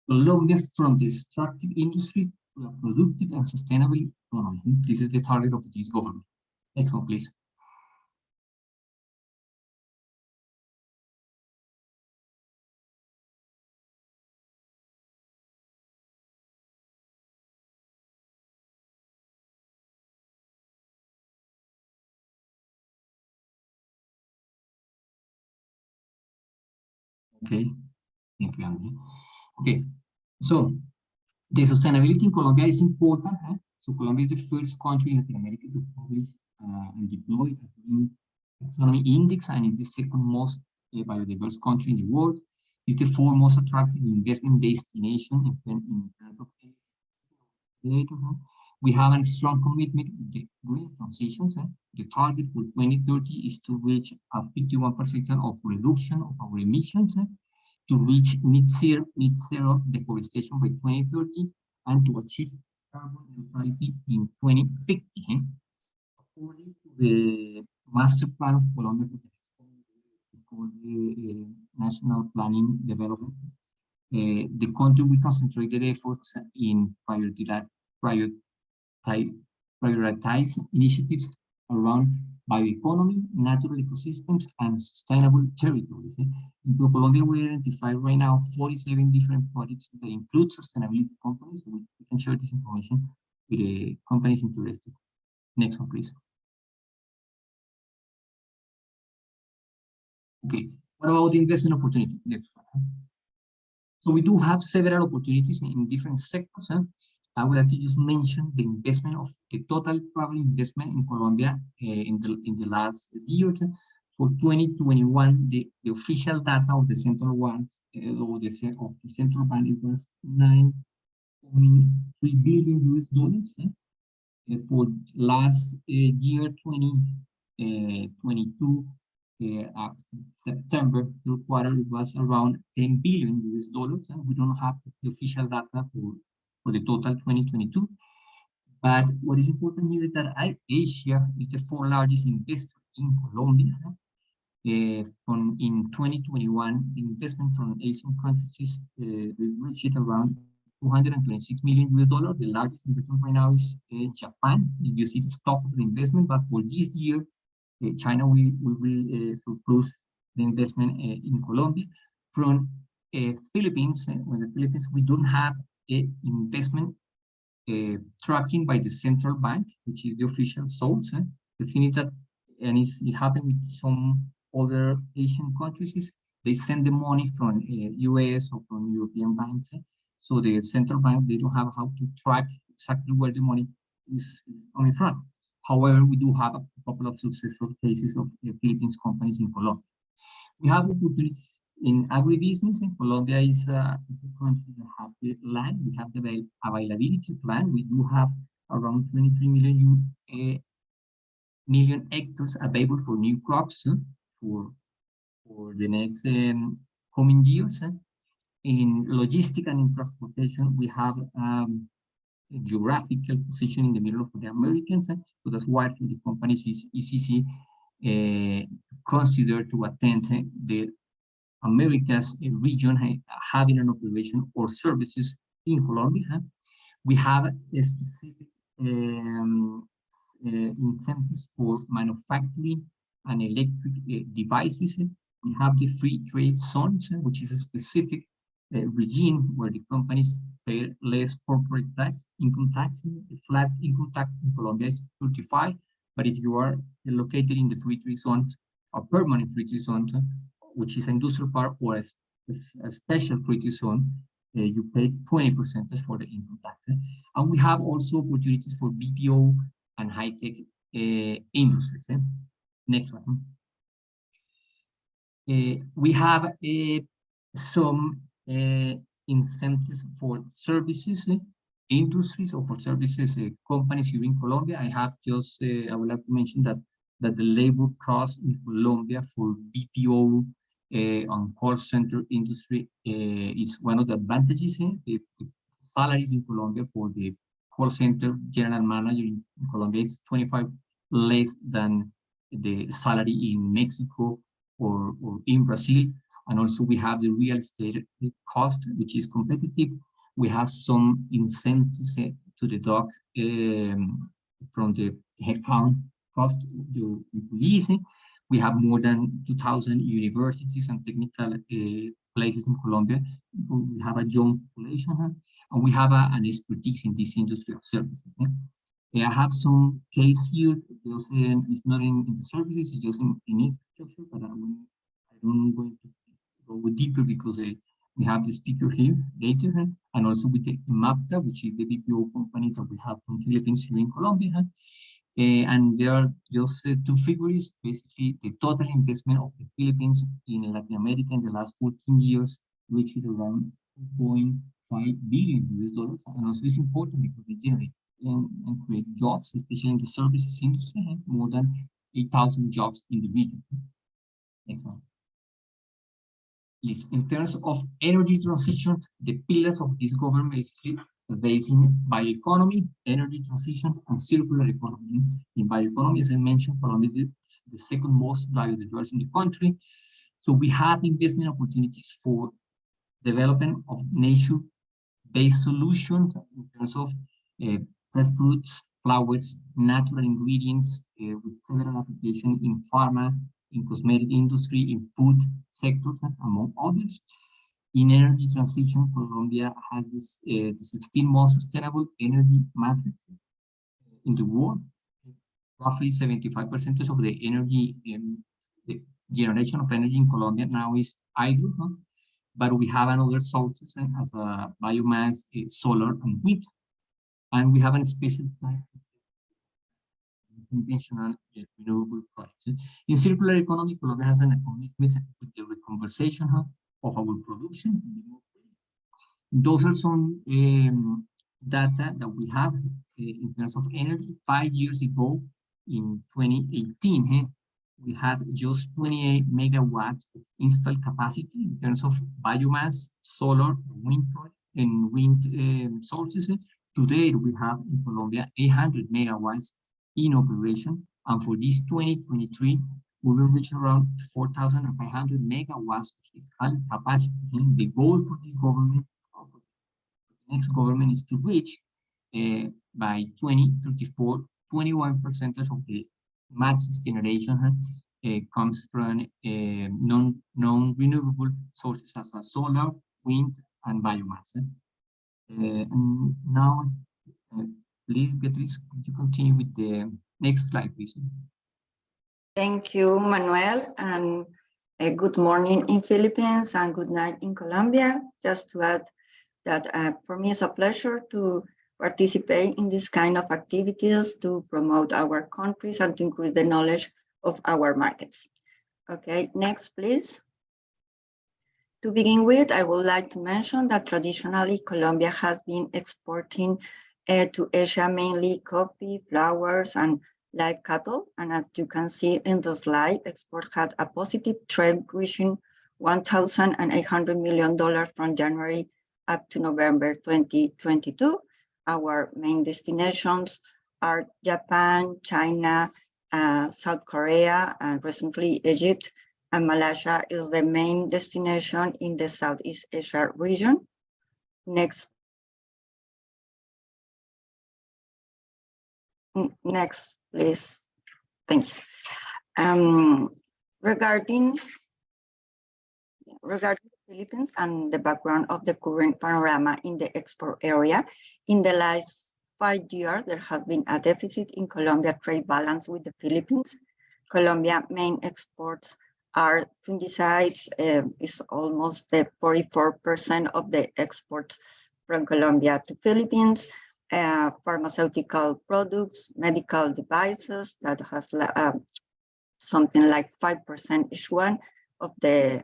S9: Colombia from the extractive industry to a productive and sustainable economy. This is the target of this government. Next one, please. Okay, thank you, Andy. Okay, so the sustainability in Colombia is important. So Colombia is the first country in Latin America to publish and deploy a green taxonomy index, and is the second most biodiverse country in the world. It's the fourth most attractive investment destination in terms of we have a strong commitment with the green transitions. The target for 2030 is to reach a 51% of reduction of our emissions, to reach net zero deforestation by 2030, and to achieve carbon neutrality in 2050. According to the master plan of Colombia, it's called the National Planning Development. The country will concentrate their efforts in prioritize initiatives around bioeconomy, natural ecosystems, and sustainable territories. In Colombia, we identify right now 47 different projects that include sustainability companies. We can share this information with the companies interested. Next one, please. Okay, what about the investment opportunity? Next one. So we do have several opportunities in different sectors. I would like to just mention the investment of the total travel investment in Colombia in the last year. For 2021, the official data of the central ones of the central bank, it was $9.3 billion US. For last year, 2022, September third quarter, it was around $10 billion US, and we don't have the official data for the total 2022. But what is important here is that Asia is the fourth largest investor in Colombia. In 2021, the investment from Asian countries reached around $226 million US. The largest investment right now is Japan. You see the stock of the investment, but for this year, China will surplus the investment in Colombia. From Philippines, we don't have investment tracking by the central bank, which is the official source. The thing is that, and it happened with some other Asian countries, is they send the money from US or from European banks. So the central bank, they don't have how to track exactly where the money is coming from. However, we do have a couple of successful cases of Philippines companies in Colombia. We have opportunities in agribusiness. In Colombia is a country that have the land. We have the availability plan. We do have around 23 million hectares available for new crops for the next coming years. In logistics and in transportation, we have a geographical position in the middle of the Americans, so that's why for the companies is easy consider to attend the Americas region having an operation or services in Colombia. We have a specific incentives for manufacturing and electric devices. We have the free trade zones, which is a specific regime where the companies pay less corporate income tax. The flat income tax in Colombia is 35, but if you are located in the free trade zone, a permanent free trade zone, which is industrial park or a special free trade zone, you pay 20% for the income tax. And we have also opportunities for BPO and high-tech industries. Next one. We have some incentives for services industries or for services companies here in Colombia. I have just, I would like to mention that the labor cost in Colombia for BPO on call center industry is one of the advantages. The salaries in Colombia for the call center general manager in Colombia is 25 less than the salary in Mexico or in Brazil. And also we have the real estate cost, which is competitive. We have some incentives to deduct from the headcount cost to employees. We have more than 2,000 universities and technical places in Colombia. We have a young population, and we have an expertise in this industry of services. I have some case here. Just, it's not in the services, it's just in infrastructure, but I'm going to go deeper because we have the speaker here later, and also with the MAPTA, which is the BPO company that we have from Philippines here in Colombia. And there are just two figures. Basically, the total investment of the Philippines in Latin America in the last 14 years reached around $2.5 billion US. And also it's important because they generate and create jobs, especially in the services industry, more than 8,000 jobs in the region. Next one. Yes, in terms of energy transition, the pillars of this government is based in bioeconomy, energy transition, and circular economy. In bioeconomy, as I mentioned, Colombia is the second most biodiverse in the country. So we have investment opportunities for development of nature-based solutions in terms of fresh fruits, flowers, natural ingredients, with several applications in pharma, in cosmetic industry, in food sectors, among others. In energy transition, Colombia has this, the 16th most sustainable energy matrix in the world. Roughly 75% of the energy, the generation of energy in Colombia now is hydro, but we have another sources as biomass, solar, and wind. And we have a special conventional renewable projects. In circular economy, Colombia has a commitment with the reconversation of our production. Those are some data that we have in terms of energy. 5 years ago, in 2018, we had just 28 megawatts of installed capacity in terms of biomass, solar, wind, and wind sources. Today, we have in Colombia 800 megawatts in operation, and for this 2023, we will reach around 4,500 megawatts of installed capacity. And the goal for this government, the next government, is to reach by 2034, 21% of the matrix generation comes from non-renewable sources as solar, wind, and biomass. And now, please, Beatriz, could you continue with the next slide, please?
S10: Thank you, Manuel, and good morning in Philippines and good night in Colombia. Just to add that for me, it's a pleasure to participate in this kind of activities to promote our countries and to increase the knowledge of our markets. Okay, next, please. To begin with, I would like to mention that traditionally Colombia has been exporting to Asia mainly coffee, flowers, and live cattle. And as you can see in the slide, export had a positive trend reaching $1,800 million from January up to November 2022. Our main destinations are Japan, China, South Korea, and recently Egypt. And Malaysia is the main destination in the Southeast Asia region. Next, Next, please. Thank you. Regarding the Philippines and the background of the current panorama in the export area, in the last 5 years, there has been a deficit in Colombia trade balance with the Philippines. Colombia main exports are fungicides, is almost the 44% of the exports from Colombia to Philippines. Pharmaceutical products, medical devices, that has something like 5% each one of the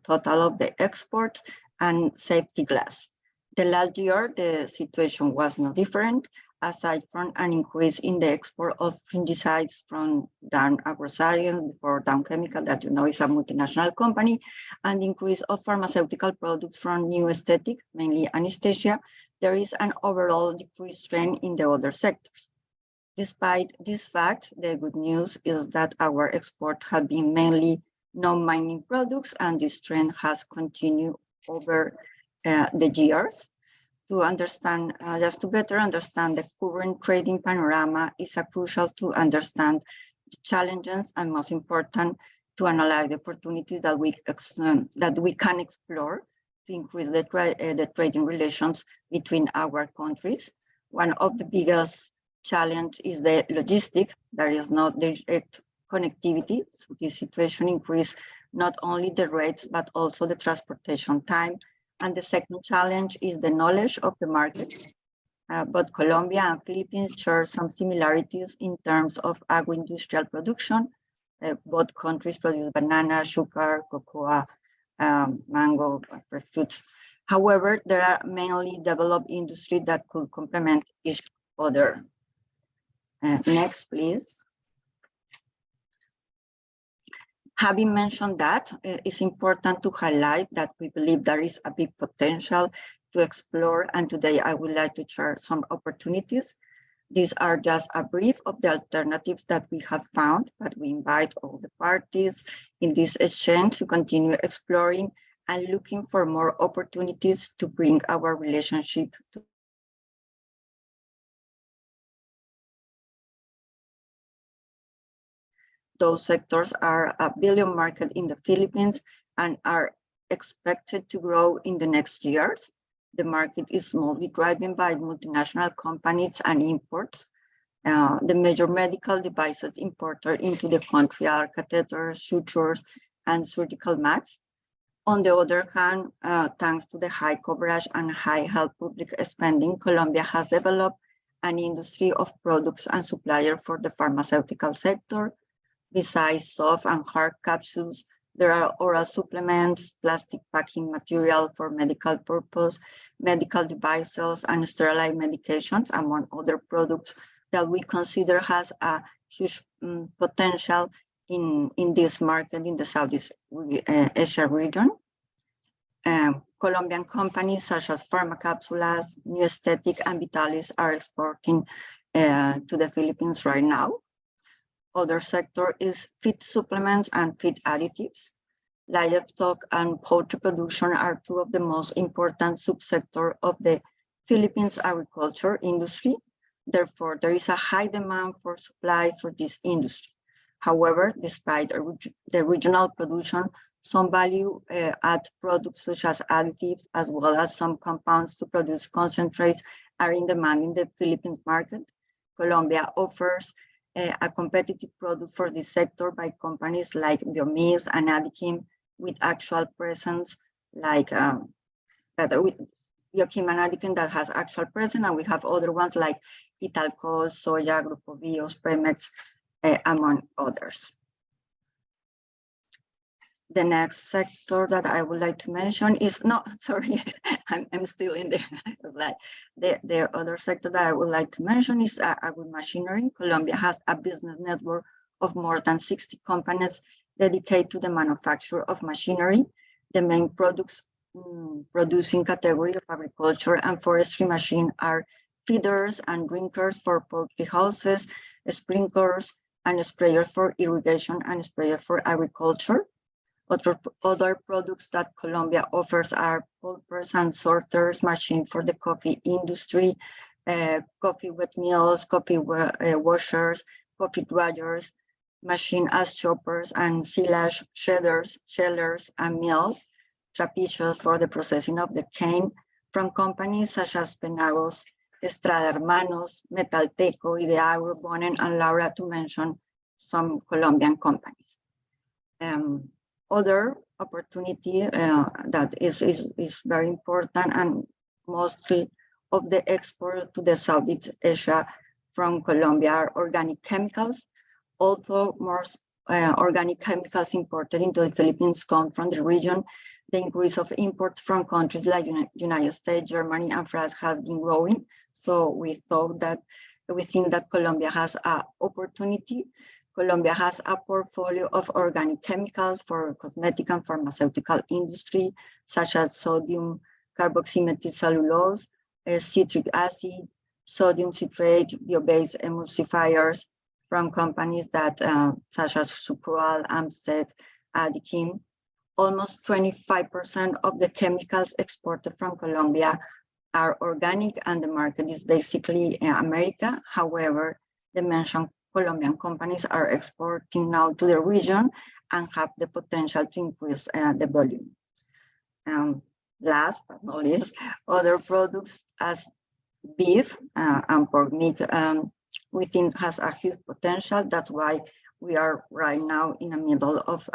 S10: total of the exports, and safety glass. The last year, the situation was no different, aside from an increase in the export of fungicides from Down AgroScience, before Down Chemical, that you know is a multinational company, and increase of pharmaceutical products from New Aesthetic, mainly anesthesia. There is an overall decreased trend in the other sectors. Despite this fact, the good news is that our exports have been mainly non-mining products, and this trend has continued over the years. To understand, just to better understand the current trading panorama, is crucial to understand the challenges, and most important, to analyze the opportunities that we can explore to increase the trading relations between our countries. One of the biggest challenge is the logistics. There is no direct connectivity, so this situation increase not only the rates but also the transportation time. And the second challenge is the knowledge of the market. Both Colombia and Philippines share some similarities in terms of agro-industrial production. Both countries produce banana, sugar, cocoa, mango, fruits. However, there are mainly developed industries that could complement each other. Next, please. Having mentioned that, it's important to highlight that we believe there is a big potential to explore, and today I would like to share some opportunities. These are just a brief of the alternatives that we have found, but we invite all the parties in this exchange to continue exploring and looking for more opportunities to bring our relationship to those sectors. Are a billion market in the Philippines and are expected to grow in the next years. The market is mostly driven by multinational companies and imports. The major medical devices imported into the country are catheters, sutures, and surgical masks. On the other hand, thanks to the high coverage and high health public spending, Colombia has developed an industry of products and suppliers for the pharmaceutical sector. Besides soft and hard capsules, there are oral supplements, plastic packing material for medical purpose, medical devices, and sterile medications, among other products that we consider has a huge potential in this market in the Southeast Asia region. Colombian companies such as Pharmacapsulas, New Aesthetic, and Vitalis are exporting to the Philippines right now. Other sector is feed supplements and feed additives. Livestock and poultry production are two of the most important subsectors of the Philippines agriculture industry. Therefore, there is a high demand for supply for this industry. However, despite the regional production, some value-add products such as additives, as well as some compounds to produce concentrates, are in demand in the Philippines market. Colombia offers a competitive product for this sector by companies like Biomis and Adikim, with actual presence, like Biokim and Adikim that has actual presence, and we have other ones like Italcol, Soya, Grupo Bios, Premex, among others. The next sector that I would like to mention is, no, sorry, I'm still in the slide. The other sector that I would like to mention is agri-machinery. Colombia has a business network of more than 60 companies dedicated to the manufacture of machinery. The main products producing category of agriculture and forestry machine are feeders and drinkers for poultry houses, sprinklers and sprayers for irrigation and sprayers for agriculture. Other products that Colombia offers are pulpers and sorters, machine for the coffee industry, coffee wet mills, coffee washers, coffee dryers, machine as choppers, and silage shellers and mills, trapezios for the processing of the cane from companies such as Penagos, Estrada Hermanos, Metalteco, Ideagro, Bonen, and Laura, to mention some Colombian companies. Other opportunity that is very important, and mostly of the export to the Southeast Asia from Colombia are organic chemicals. Although most organic chemicals imported into the Philippines come from the region, the increase of imports from countries like United States, Germany, and France has been growing. So we think that Colombia has an opportunity. Colombia has a portfolio of organic chemicals for cosmetic and pharmaceutical industry, such as sodium carboxymethylcellulose, citric acid, sodium citrate, bio-based emulsifiers from companies that such as Sucroal, Amstec, Adikim. Almost 25% of the chemicals exported from Colombia are organic, and the market is basically America. However, the mentioned Colombian companies are exporting now to the region and have the potential to increase the volume. Last but not least, other products as beef and pork meat, we think has a huge potential. That's why we are right now in the middle of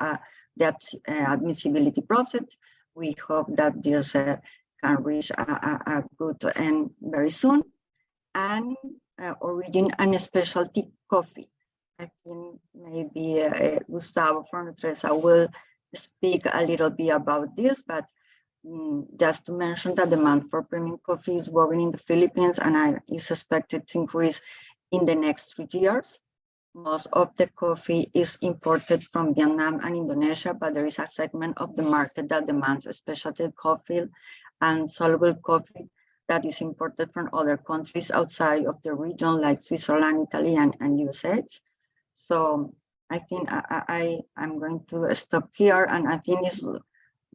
S10: that admissibility process. We hope that this can reach a good end very soon. And origin and specialty coffee. I think maybe Gustavo from Nutresa will speak a little bit about this, but just to mention that demand for premium coffee is growing in the Philippines and is expected to increase in the next 3 years. Most of the coffee is imported from Vietnam and Indonesia, but there is a segment of the market that demands specialty coffee and soluble coffee that is imported from other countries outside of the region, like Switzerland, Italy, and USA. So I think I'm going to stop here, and I think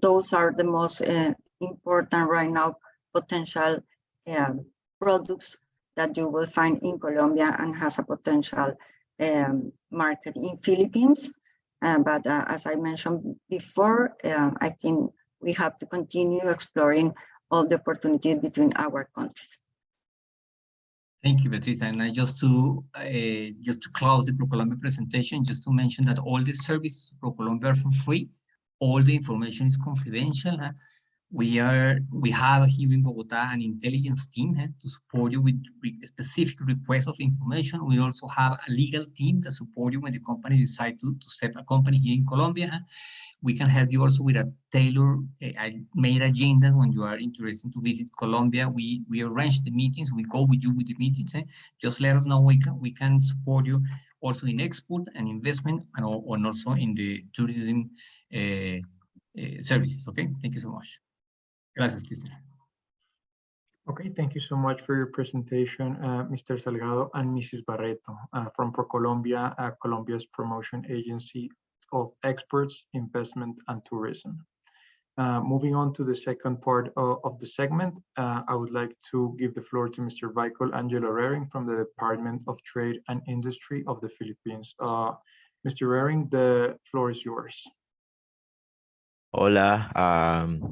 S10: those are the most important right now potential products that you will find in Colombia and has a potential market in Philippines. But as I mentioned before, I think we have to continue exploring all the opportunities between our countries.
S9: Thank you, Beatriz. And just to close the ProColombia presentation, just to mention that all the services of ProColombia are for free. All the information is confidential. We have here in Bogota an intelligence team to support you with specific requests of information. We also have a legal team that support you when the company decide to set a company here in Colombia. We can help you also with a tailor-made agenda when you are interested to visit Colombia. We arrange the meetings. We go with you with the meetings. Just let us know. We can support you also in export and investment, and also in the tourism services. Okay, thank you so much. Gracias, Cristian.
S1: Okay, thank you so much for your presentation, Mr. Salgado and Mrs. Barreto from ProColombia, Colombia's promotion agency of exports, investment, and tourism. Moving on to the second part of the segment, I would like to give the floor to Mr. Michael Angelo Rering from the Department of Trade and Industry of the Philippines. Mr. Rering, the floor is yours.
S11: Hola,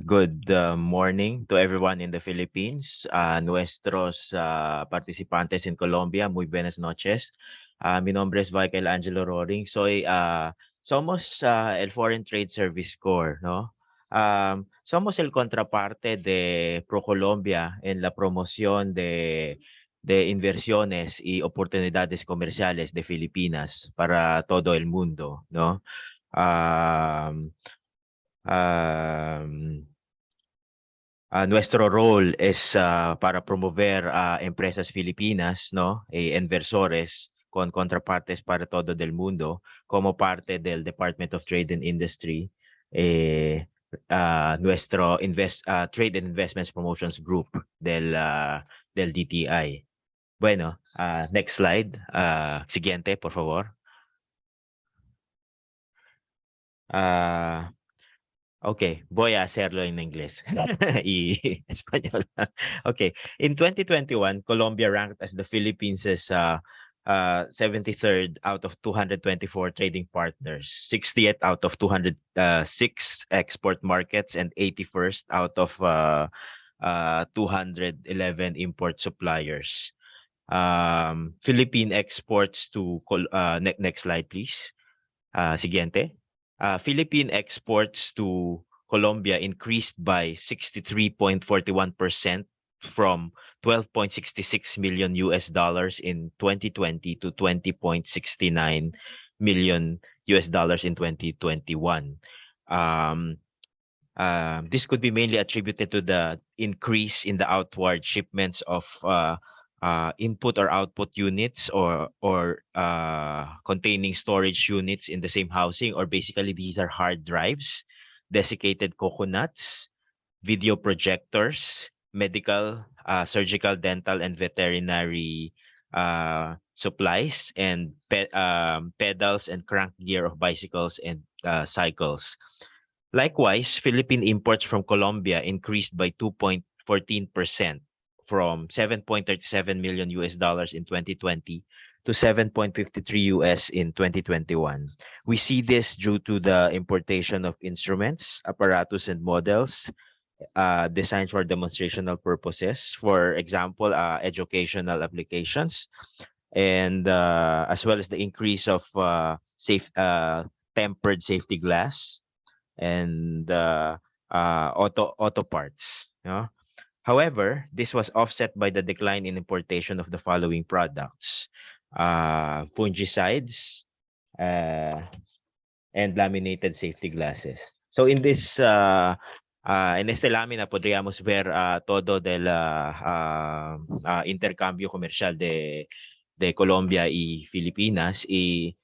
S11: good morning to everyone in the Philippines. Nuestros participantes en Colombia, muy buenas noches. Mi nombre es Michael Angelo Roring. Somos el Foreign Trade Service Corps, ¿no? Somos el contraparte de ProColombia en la promoción de inversiones y oportunidades comerciales de Filipinas para todo el mundo, ¿no? Nuestro rol es para promover empresas filipinas, ¿no? Inversores con contrapartes para todo el mundo, como parte del Department of Trade and Industry, nuestro Trade and Investments Promotions Group del DTI. Bueno, next slide. Siguiente, por favor. Okay, voy a hacerlo en inglés y español. Okay, in 2021, Colombia ranked as the Philippines' 73rd out of 224 trading partners, 60th out of 206 export markets, and 81st out of 211 import suppliers. Philippine exports to next slide, please. Siguiente. Philippine exports to Colombia increased by 63.41% from 12.66 million US dollars in 2020 to 20.69 million US dollars in 2021. This could be mainly attributed to the increase in the outward shipments of input or output units or containing storage units in the same housing, or basically these are hard drives, desiccated coconuts, video projectors, medical, surgical, dental, and veterinary supplies, and pedals and crank gear of bicycles and cycles. Likewise, Philippine imports from Colombia increased by 2.14% from 7.37 million US dollars in 2020 to 7.53 US in 2021. We see this due to the importation of instruments, apparatus, and models designed for demonstrational purposes, for example, educational applications, and as well as the increase of tempered safety glass and auto parts. However, this was offset by the decline in importation of the following products: fungicides and laminated safety glasses. So en este lámina podríamos ver todo del intercambio comercial de Colombia y Filipinas, y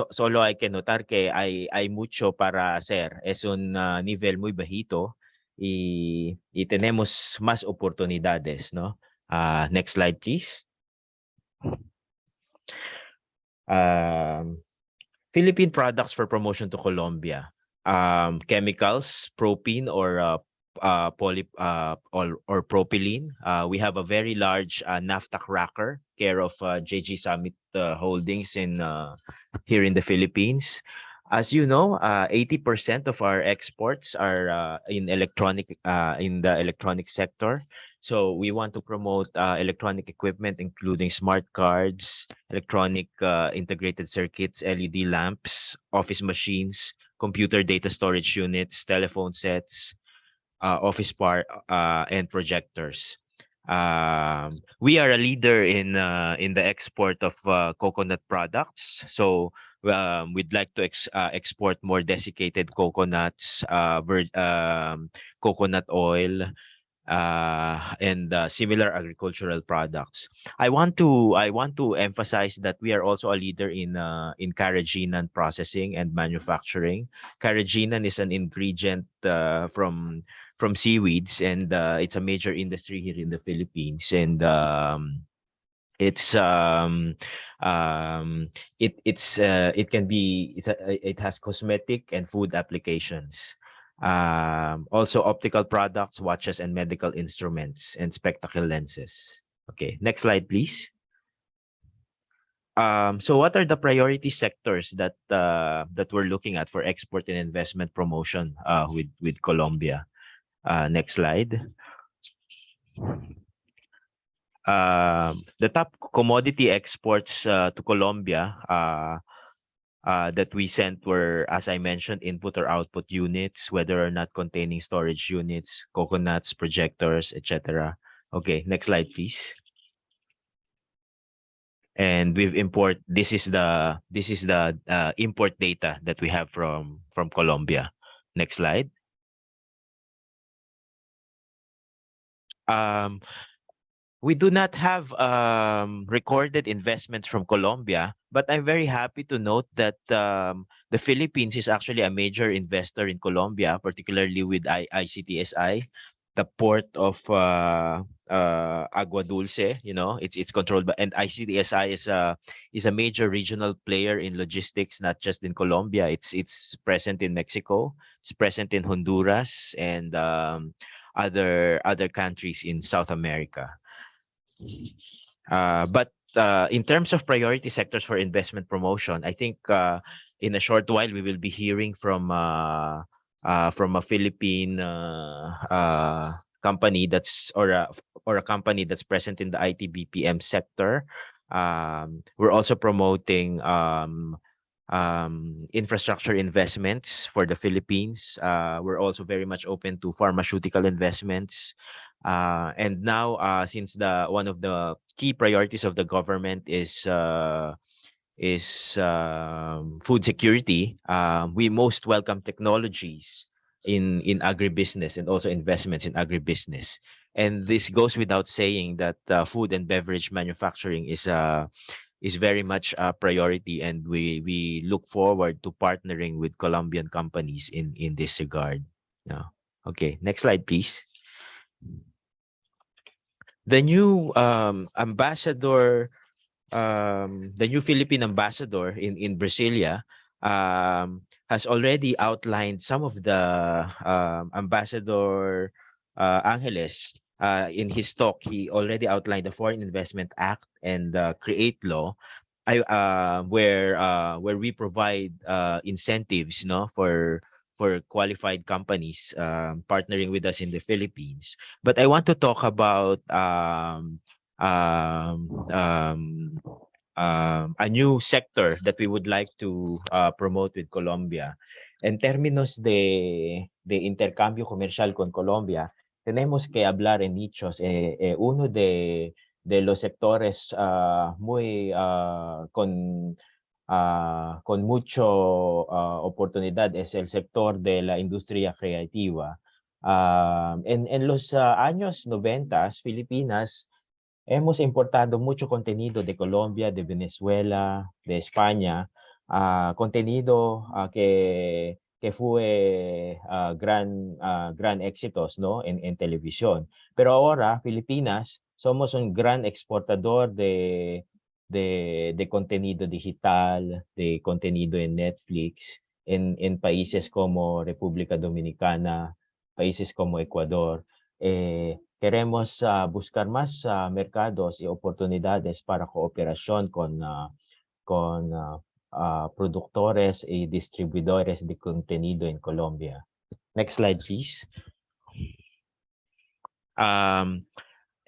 S11: solo hay que notar que hay mucho para hacer. Es un nivel muy bajito y tenemos más oportunidades, ¿no? Next slide, please. Philippine products for promotion to Colombia. Chemicals, propene or propylene. We have a very large naphtha cracker, care of JG Summit Holdings here in the Philippines. As you know, 80% of our exports are in the electronic sector. So we want to promote electronic equipment, including smart cards, electronic integrated circuits, LED lamps, office machines, computer data storage units, telephone sets, office and projectors. We are a leader in the export of coconut products. So we'd like to export more desiccated coconuts, coconut oil, and similar agricultural products. I want to emphasize that we are also a leader in carrageenan processing and manufacturing. Carrageenan is an ingredient from seaweeds, and it's a major industry here in the Philippines. And it has cosmetic and food applications. Also optical products, watches, and medical instruments, and spectacle lenses. Okay, next slide, please. So what are the priority sectors that we're looking at for export and investment promotion with Colombia? Next slide. The top commodity exports to Colombia that we sent were, as I mentioned, input or output units, whether or not containing storage units, coconuts, projectors, etc. Okay, next slide, please. And we've this is the import data that we have from Colombia. Next slide. We do not have recorded investments from Colombia, but I'm very happy to note that the Philippines is actually a major investor in Colombia, particularly with ICTSI, the port of agua dulce. You know, it's controlled by, and ICDSI is a major regional player in logistics, not just in Colombia. It's present in Mexico. It's present in Honduras and other countries in South America. But in terms of priority sectors for investment promotion, I think in a short while we will be hearing from a Philippine company that's or a company that's present in the IT BPM sector. We're also promoting infrastructure investments for the Philippines. We're also very much open to pharmaceutical investments. And now, since one of the key priorities of the government is food security, we most welcome technologies in agribusiness and also investments in agribusiness. And this goes without saying that food and beverage manufacturing is very much a priority, and we look forward to partnering with Colombian companies in this regard. Yeah. Okay, next slide, please. The new ambassador, the new Philippine ambassador in Brasilia, has already outlined some of the Ambassador Angeles. In his talk, he already outlined the Foreign Investment Act and the CREATE law, where we provide incentives, for qualified companies partnering with us in the Philippines. But I want to talk about a new sector that we would like to promote with Colombia. En términos de intercambio comercial con Colombia, tenemos que hablar en nichos. Uno de los sectores muy con mucho oportunidad es el sector de la industria creativa. En los años 90, Filipinas hemos importado mucho contenido de Colombia, de Venezuela, de España, contenido que fue gran éxitos, ¿no? en televisión. Pero ahora, Filipinas, somos un gran exportador de contenido digital, de contenido en Netflix, en países como República Dominicana, países como Ecuador. Queremos buscar más mercados y oportunidades para cooperación con productores y distribuidores de contenido en Colombia. Next slide, please.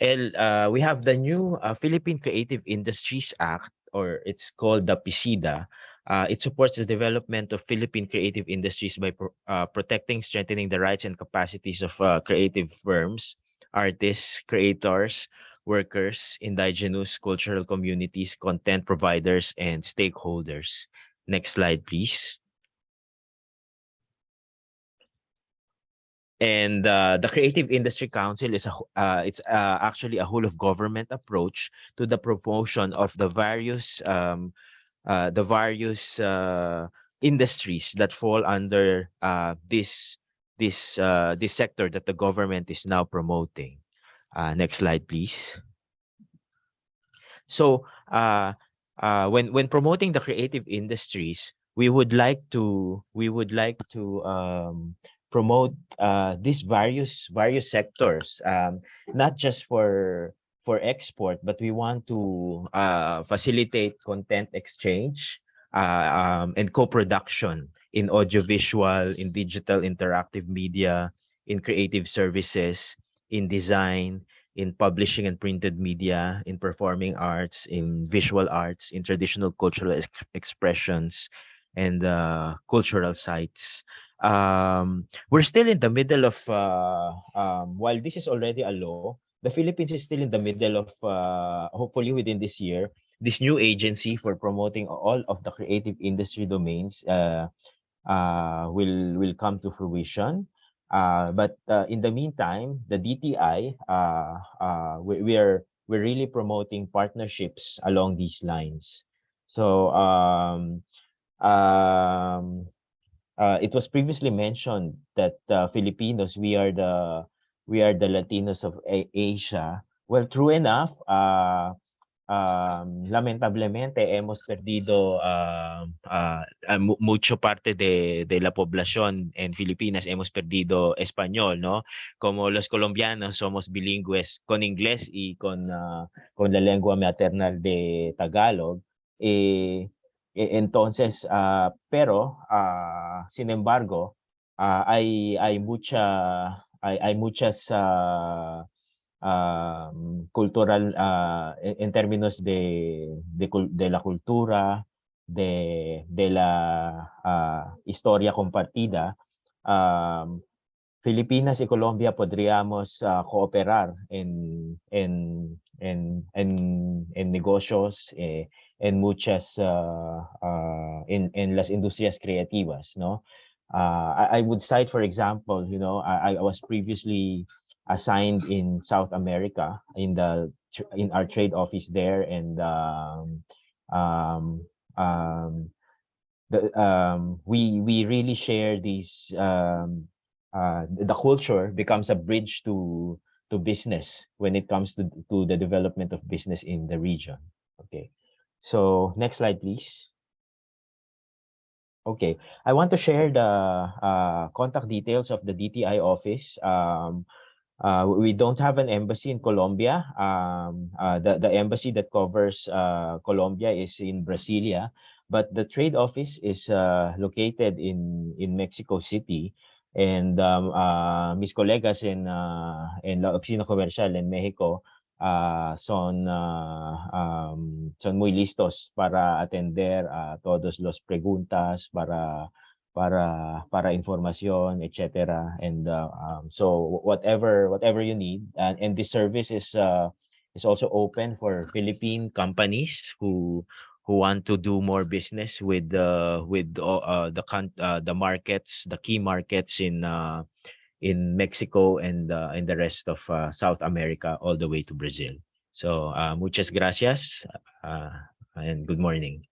S11: We have the new Philippine Creative Industries Act, or it's called the PISIDA. It supports the development of Philippine creative industries by protecting, strengthening the rights and capacities of creative firms, artists, creators, workers, indigenous cultural communities, content providers, and stakeholders. Next slide, please. And the Creative Industry Council is actually a whole of government approach to the promotion of the various industries that fall under this sector that the government is now promoting. Next slide, please. So when promoting the creative industries, we would like to promote these various sectors, not just for export, but we want to facilitate content exchange and co-production in audiovisual, in digital interactive media, in creative services, in design, in publishing and printed media, in performing arts, in visual arts, in traditional cultural expressions, and cultural sites. We're still in the middle of, while this is already a law, the Philippines is still in the middle of, hopefully within this year, this new agency for promoting all of the creative industry domains will come to fruition. But in the meantime, the DTI, we're really promoting partnerships along these lines. So it was previously mentioned that Filipinos, we are the Latinos of Asia. Well, true enough, lamentablemente hemos perdido mucho parte de la población en Filipinas, hemos perdido español, ¿no? Como los colombianos somos bilingües con inglés y con la lengua maternal de Tagalog. Entonces, pero, sin embargo, hay muchas cultural, en términos de la cultura, de la historia compartida. Filipinas y Colombia podríamos cooperar en negocios, en muchas, en las industrias creativas, ¿no? I would cite, for example, you know, I was previously assigned in South America in our trade office there, and we really share these. The culture becomes a bridge to business when it comes to the development of business in the region. Okay, so next slide, please. Okay, I want to share the contact details of the DTI office. We don't have an embassy in Colombia. The embassy that covers Colombia is in Brasilia, but the trade office is located in Mexico City. And mis colegas en la oficina comercial en México son muy listos para atender a todos los preguntas, para información, etc. And so whatever you need, and this service is also open for Philippine companies who want to do more business with the markets, the key markets in Mexico and the rest of South America, all the way to Brazil. So muchas gracias and good morning.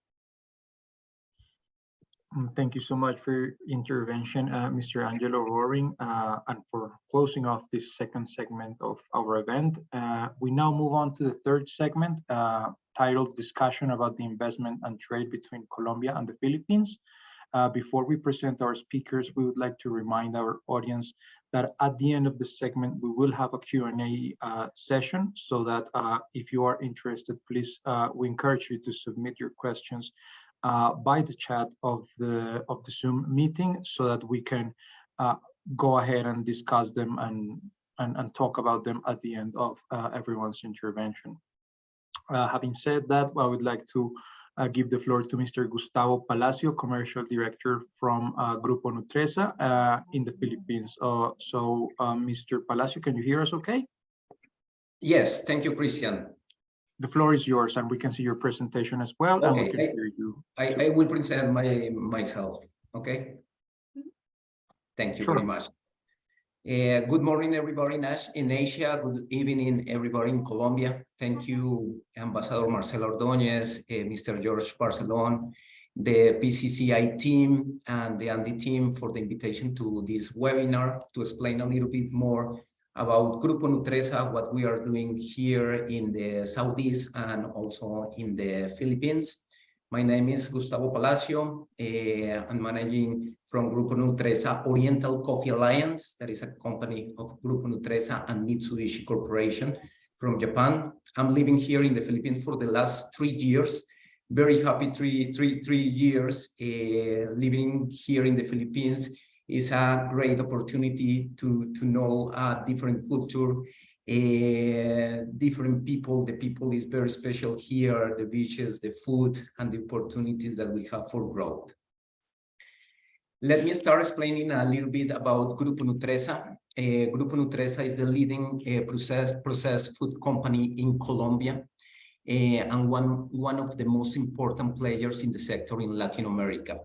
S1: Thank you so much for your intervention, Mr. Angelo Roaring, and for closing off this second segment of our event. We now move on to the third segment, titled Discussion about the Investment and Trade between Colombia and the Philippines. Before we present our speakers, we would like to remind our audience that at the end of the segment, we will have a Q&A session, so that if you are interested, please, we encourage you to submit your questions by the chat of the Zoom meeting, so that we can go ahead and discuss them and talk about them at the end of everyone's intervention. Having said that, I would like to give the floor to Mr. Gustavo Palacio, Commercial Director from Grupo Nutresa in the Philippines. So, Mr. Palacio, can you hear us okay?
S12: Yes, thank you, Christian.
S1: The floor is yours, and we can see your presentation as well.
S12: Okay,
S1: and we can hear you.
S12: I will present myself, okay? Thank you very much. Good morning, everybody in Asia. Good evening, everybody in Colombia. Thank you, Ambassador Marcelo Ordóñez, Mr. George Barcelon, the PCCI team, and the ANDI team for the invitation to this webinar to explain a little bit more about Grupo Nutresa, what we are doing here in the Southeast and also in the Philippines. My name is Gustavo Palacio. I'm managing from Grupo Nutresa Oriental Coffee Alliance. That is a company of Grupo Nutresa and Mitsubishi Corporation from Japan. I'm living here in the Philippines for the last 3 years. Very happy three years living here in the Philippines. Is a great opportunity to know a different culture, different people. The people is very special here, the beaches, the food, and the opportunities that we have for growth. Let me start explaining a little bit about Grupo Nutresa. Grupo Nutresa is the leading processed food company in Colombia, and one of the most important players in the sector in Latin America.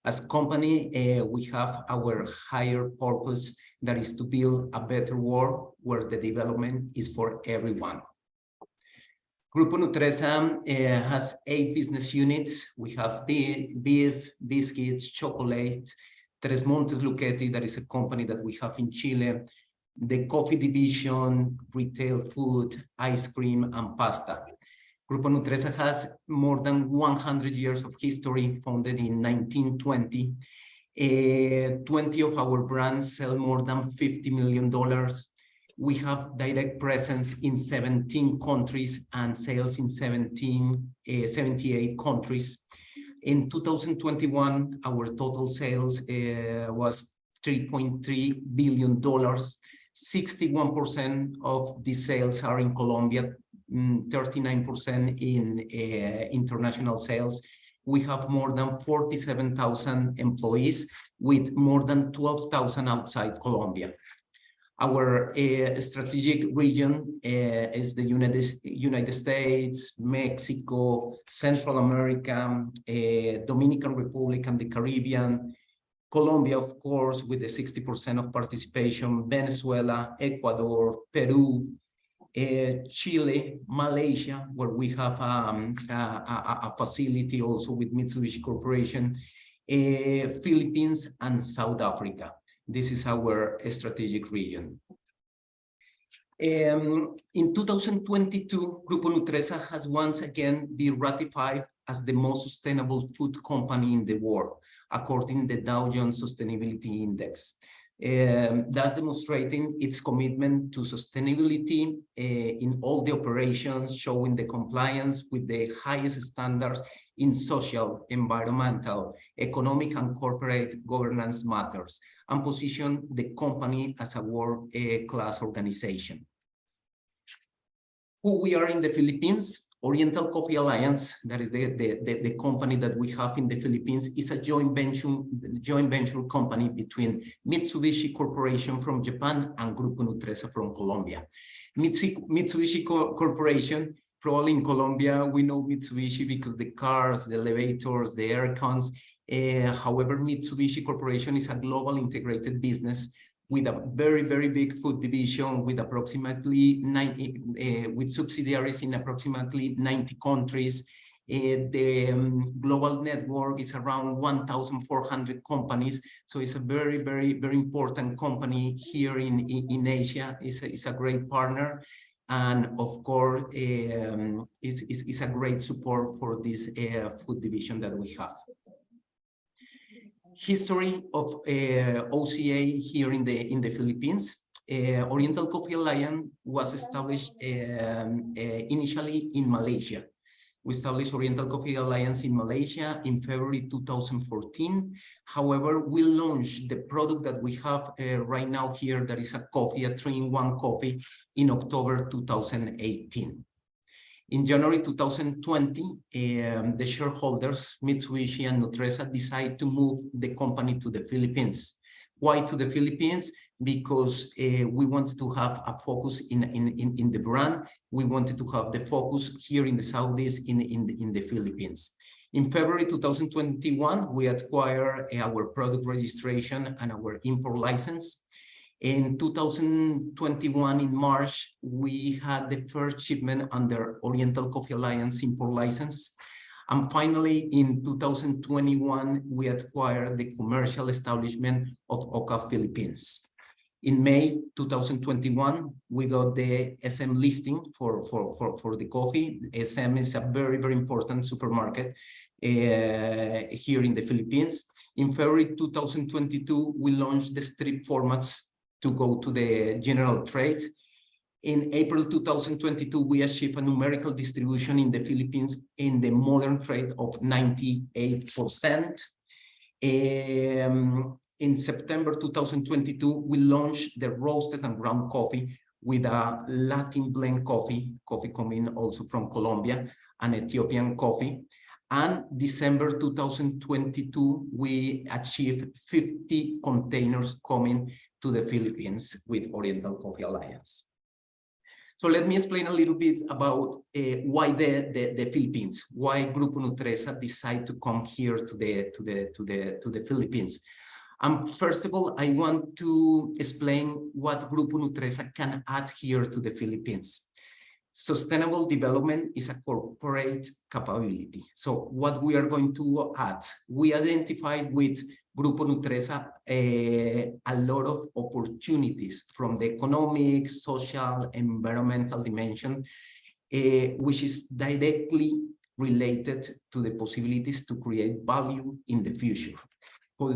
S12: As a company, we have our higher purpose, that is to build a better world where the development is for everyone. Grupo Nutresa has 8 business units. We have beef, biscuits, chocolate. Tres Montes Luchetti, that is a company that we have in Chile. the coffee division, retail food, ice cream, and pasta. Grupo Nutresa has more than 100 years of history, founded in 1920. 20 of our brands sell more than $50 million. We have direct presence in 17 countries and sales in 78 countries. In 2021, our total sales was $3.3 billion. 61% of the sales are in Colombia, 39% in international sales. We have more than 47,000 employees with more than 12,000 outside Colombia. Our strategic region is the United States, Mexico, Central America, Dominican Republic, and the Caribbean. Colombia, of course, with the 60% of participation, Venezuela, Ecuador, Peru, Chile, Malaysia, where we have a facility also with Mitsubishi Corporation, Philippines, and South Africa. This is our strategic region. In 2022, Grupo Nutresa has once again been ratified as the most sustainable food company in the world, according to the Dow Jones Sustainability Index. Thus demonstrating its commitment to sustainability in all the operations, showing the compliance with the highest standards in social, environmental, economic, and corporate governance matters, and position the company as a world-class organization. Who we are in the Philippines? Oriental Coffee Alliance, that is the company that we have in the Philippines, is a joint venture company between Mitsubishi Corporation from Japan and Grupo Nutresa from Colombia. Mitsubishi Corporation, probably in Colombia, we know Mitsubishi because the cars, the elevators, the air cons. However, Mitsubishi Corporation is a global integrated business with a very, very big food division with approximately with subsidiaries in approximately 90 countries. The global network is around 1,400 companies. So it's a very, very, very important company here in Asia. It's a great partner. And of course, it's a great support for this food division that we have. History of OCA here in the Philippines. Oriental Coffee Alliance was established initially in Malaysia. We established Oriental Coffee Alliance in Malaysia in February 2014. However, we launched the product that we have right now here, that is a coffee, a 3-in-1 coffee, in October 2018. In January 2020, the shareholders, Mitsubishi and Nutresa, decided to move the company to the Philippines. Why to the Philippines? Because we wanted to have a focus in the brand. We wanted to have the focus here in the Southeast in the Philippines. In February 2021, we acquired our product registration and our import license. In 2021, in March, we had the first shipment under Oriental Coffee Alliance import license. And finally, in 2021, we acquired the commercial establishment of Oka Philippines. In May 2021, we got the SM listing for the coffee. SM is a very, very important supermarket here in the Philippines. In February 2022, we launched the strip formats to go to the general trade. In April 2022, we achieved a numerical distribution in the Philippines in the modern trade of 98%. In September 2022, we launched the roasted and ground coffee with a Latin blend coffee coming also from Colombia, and Ethiopian coffee. And December 2022, we achieved 50 containers coming to the Philippines with Oriental Coffee Alliance. So let me explain a little bit about why the Philippines, why Grupo Nutresa decided to come here to the Philippines. First of all, I want to explain what Grupo Nutresa can add here to the Philippines. Sustainable development is a corporate capability. So what we are going to add, we identified with Grupo Nutresa a lot of opportunities from the economic, social, environmental dimension, which is directly related to the possibilities to create value in the future. For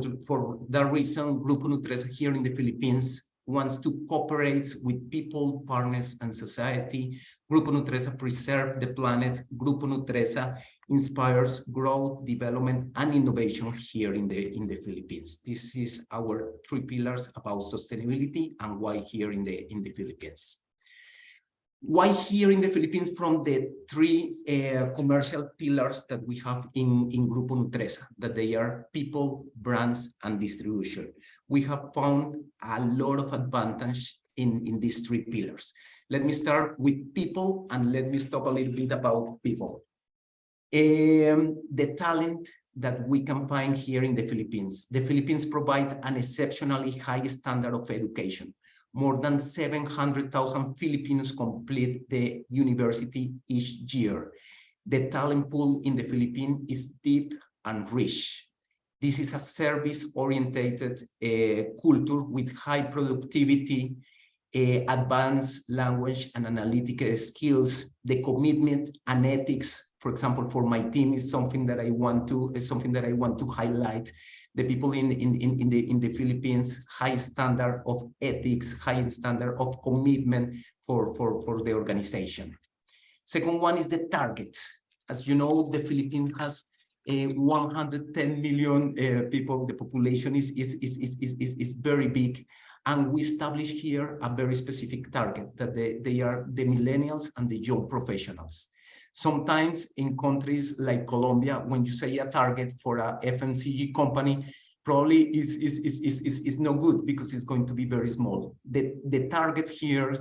S12: that reason, Grupo Nutresa here in the Philippines wants to cooperate with people, partners, and society. Grupo Nutresa preserve the planet. Grupo Nutresa inspires growth, development, and innovation here in the Philippines. This is our 3 pillars about sustainability and why here in the Philippines. Why here in the Philippines from the 3 commercial pillars that we have in Grupo Nutresa, that they are people, brands, and distribution. We have found a lot of advantage in these 3 pillars. Let me start with people and let me stop a little bit about people. The talent that we can find here in the Philippines. The Philippines provide an exceptionally high standard of education. More than 700,000 Filipinos complete the university each year. The talent pool in the Philippines is deep and rich. This is a service-oriented culture with high productivity, advanced language and analytical skills. The commitment and ethics, for example, for my team is something that I want to highlight. The people in the Philippines, high standard of ethics, high standard of commitment for the organization. Second one is the target. As you know, the Philippines has 110 million people. The population is very big, and we establish here a very specific target that they are the millennials and the young professionals. Sometimes in countries like Colombia, when you say a target for a FMCG company, probably is no good because it's going to be very small. The targets here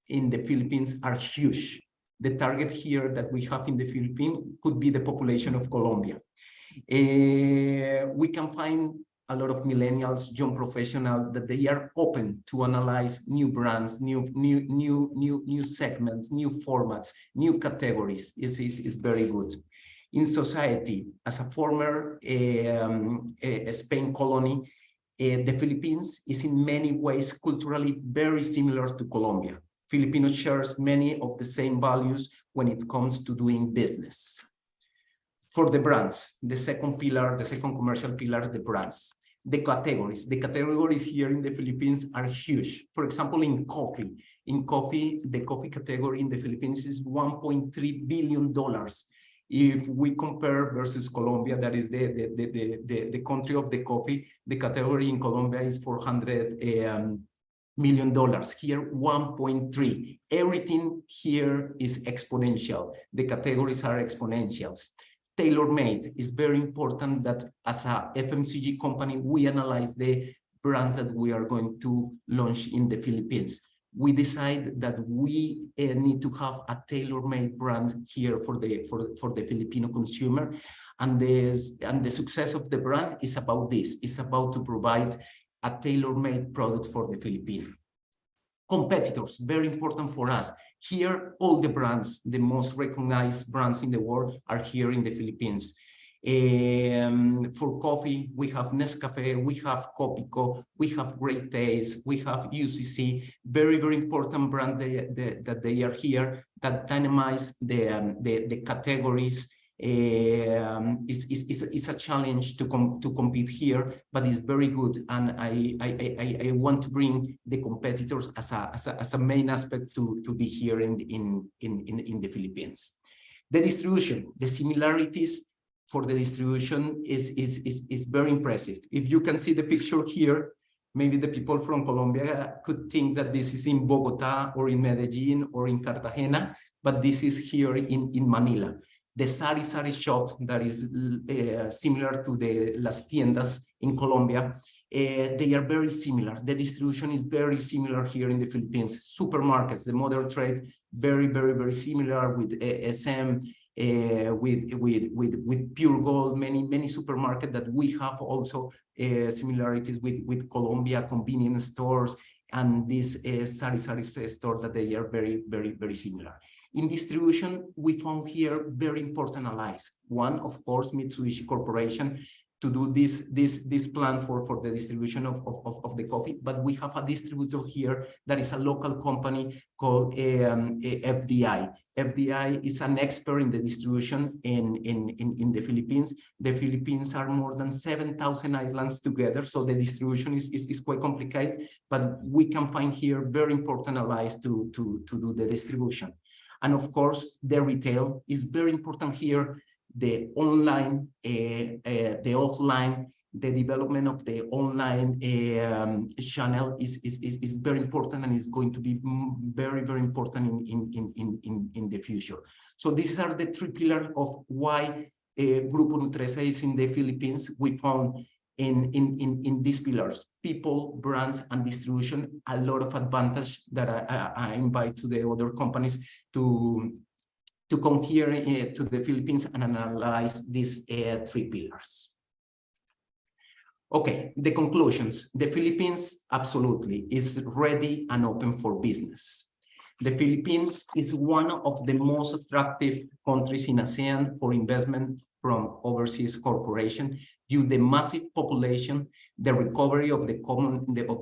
S12: in the Philippines are huge. The target here that we have in the Philippines could be the population of Colombia. We can find a lot of millennials, young professionals, that they are open to analyze new brands, new segments, new formats, new categories. Is very good. In society, as a former Spain colony, the Philippines is in many ways culturally very similar to Colombia. Filipinos shares many of the same values when it comes to doing business. For the brands, the second pillar, the second commercial pillar is the brands. The categories here in the Philippines are huge. For example, in coffee, the coffee category in the Philippines is $1.3 billion. If we compare versus Colombia, that is the country of the coffee, the category in Colombia is $400 million. Here, 1.3. Everything here is exponential. The categories are exponentials. Tailor-made is very important that as a FMCG company, we analyze the brands that we are going to launch in the Philippines. We decide that we need to have a tailor-made brand here for the Filipino consumer, and the success of the brand is about this. It's about to provide a tailor-made product for the Filipino. Competitors, very important for us. Here, all the brands, the most recognized brands in the world are here in the Philippines. For coffee, we have Nescafe, we have Copico, we have Great Taste, we have UCC, very, very important brand that they are here, that dynamize the categories. It's a challenge to compete here, but it's very good, and I want to bring the competitors as a main aspect to be here in the Philippines. The distribution, the similarities for the distribution is very impressive. If you can see the picture here, maybe the people from Colombia could think that this is in Bogota or in Medellin or in Cartagena, but this is here in Manila. The Sari shop that is similar to the Las Tiendas in Colombia, they are very similar. The distribution is very similar here in the Philippines. Supermarkets, the modern trade, very, very, very similar with SM, with Pure Gold, many supermarkets that we have also similarities with Colombia, convenience stores, and this Sari store that they are very, very, very similar. In distribution, we found here very important allies. One, of course, Mitsubishi Corporation, to do this plan for the distribution of the coffee, but we have a distributor here that is a local company called FDI. FDI is an expert in the distribution in the Philippines. The Philippines are more than 7,000 islands together, so the distribution is quite complicated, but we can find here very important allies to do the distribution. And of course, the retail is very important here. The online, the offline, the development of the online channel is very important and is going to be very, very important in the future. So these are the three pillars of why Grupo Nutresa is in the Philippines. We found in these pillars, people, brands, and distribution, a lot of advantage that I invite to the other companies to come here to the Philippines and analyze these three pillars. Okay, the conclusions. The Philippines absolutely is ready and open for business. The Philippines is one of the most attractive countries in ASEAN for investment from overseas corporations due to the massive population, the recovery of the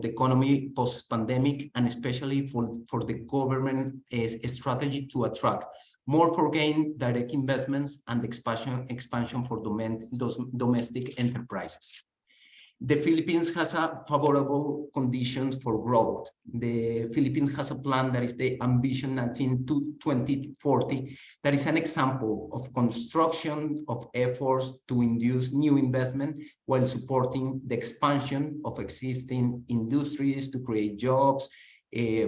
S12: economy post-pandemic, and especially for the government strategy to attract more foreign direct investments and expansion for domestic enterprises. The Philippines has a favorable conditions for growth. The Philippines has a plan that is the Ambition 2040. That is an example of construction of efforts to induce new investment while supporting the expansion of existing industries to create jobs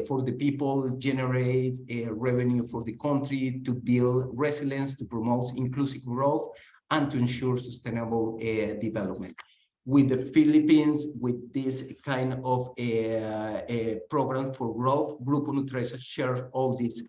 S12: for the people, generate revenue for the country, to build resilience, to promote inclusive growth, and to ensure sustainable development. With the Philippines, with this kind of program for growth, Grupo Nutresa shares all this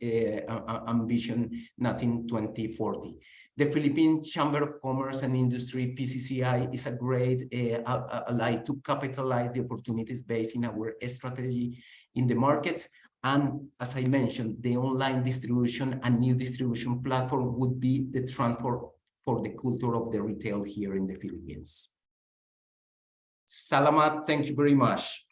S12: Ambition 2040. The Philippine Chamber of Commerce and Industry, PCCI, is a great ally to capitalize the opportunities based in our strategy in the market. And as I mentioned, the online distribution and new distribution platform would be the transfer for the culture of the retail here in the Philippines. Salamat, thank you very much.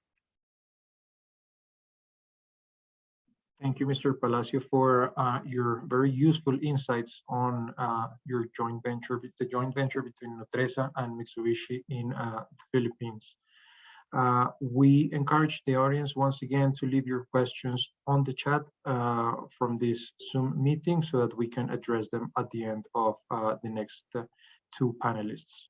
S1: Thank you, Mr. Palacio, for your very useful insights on your joint venture, the joint venture between Nutresa and Mitsubishi in the Philippines. We encourage the audience once again to leave your questions on the chat from this Zoom meeting so that we can address them at the end of the next two panelists.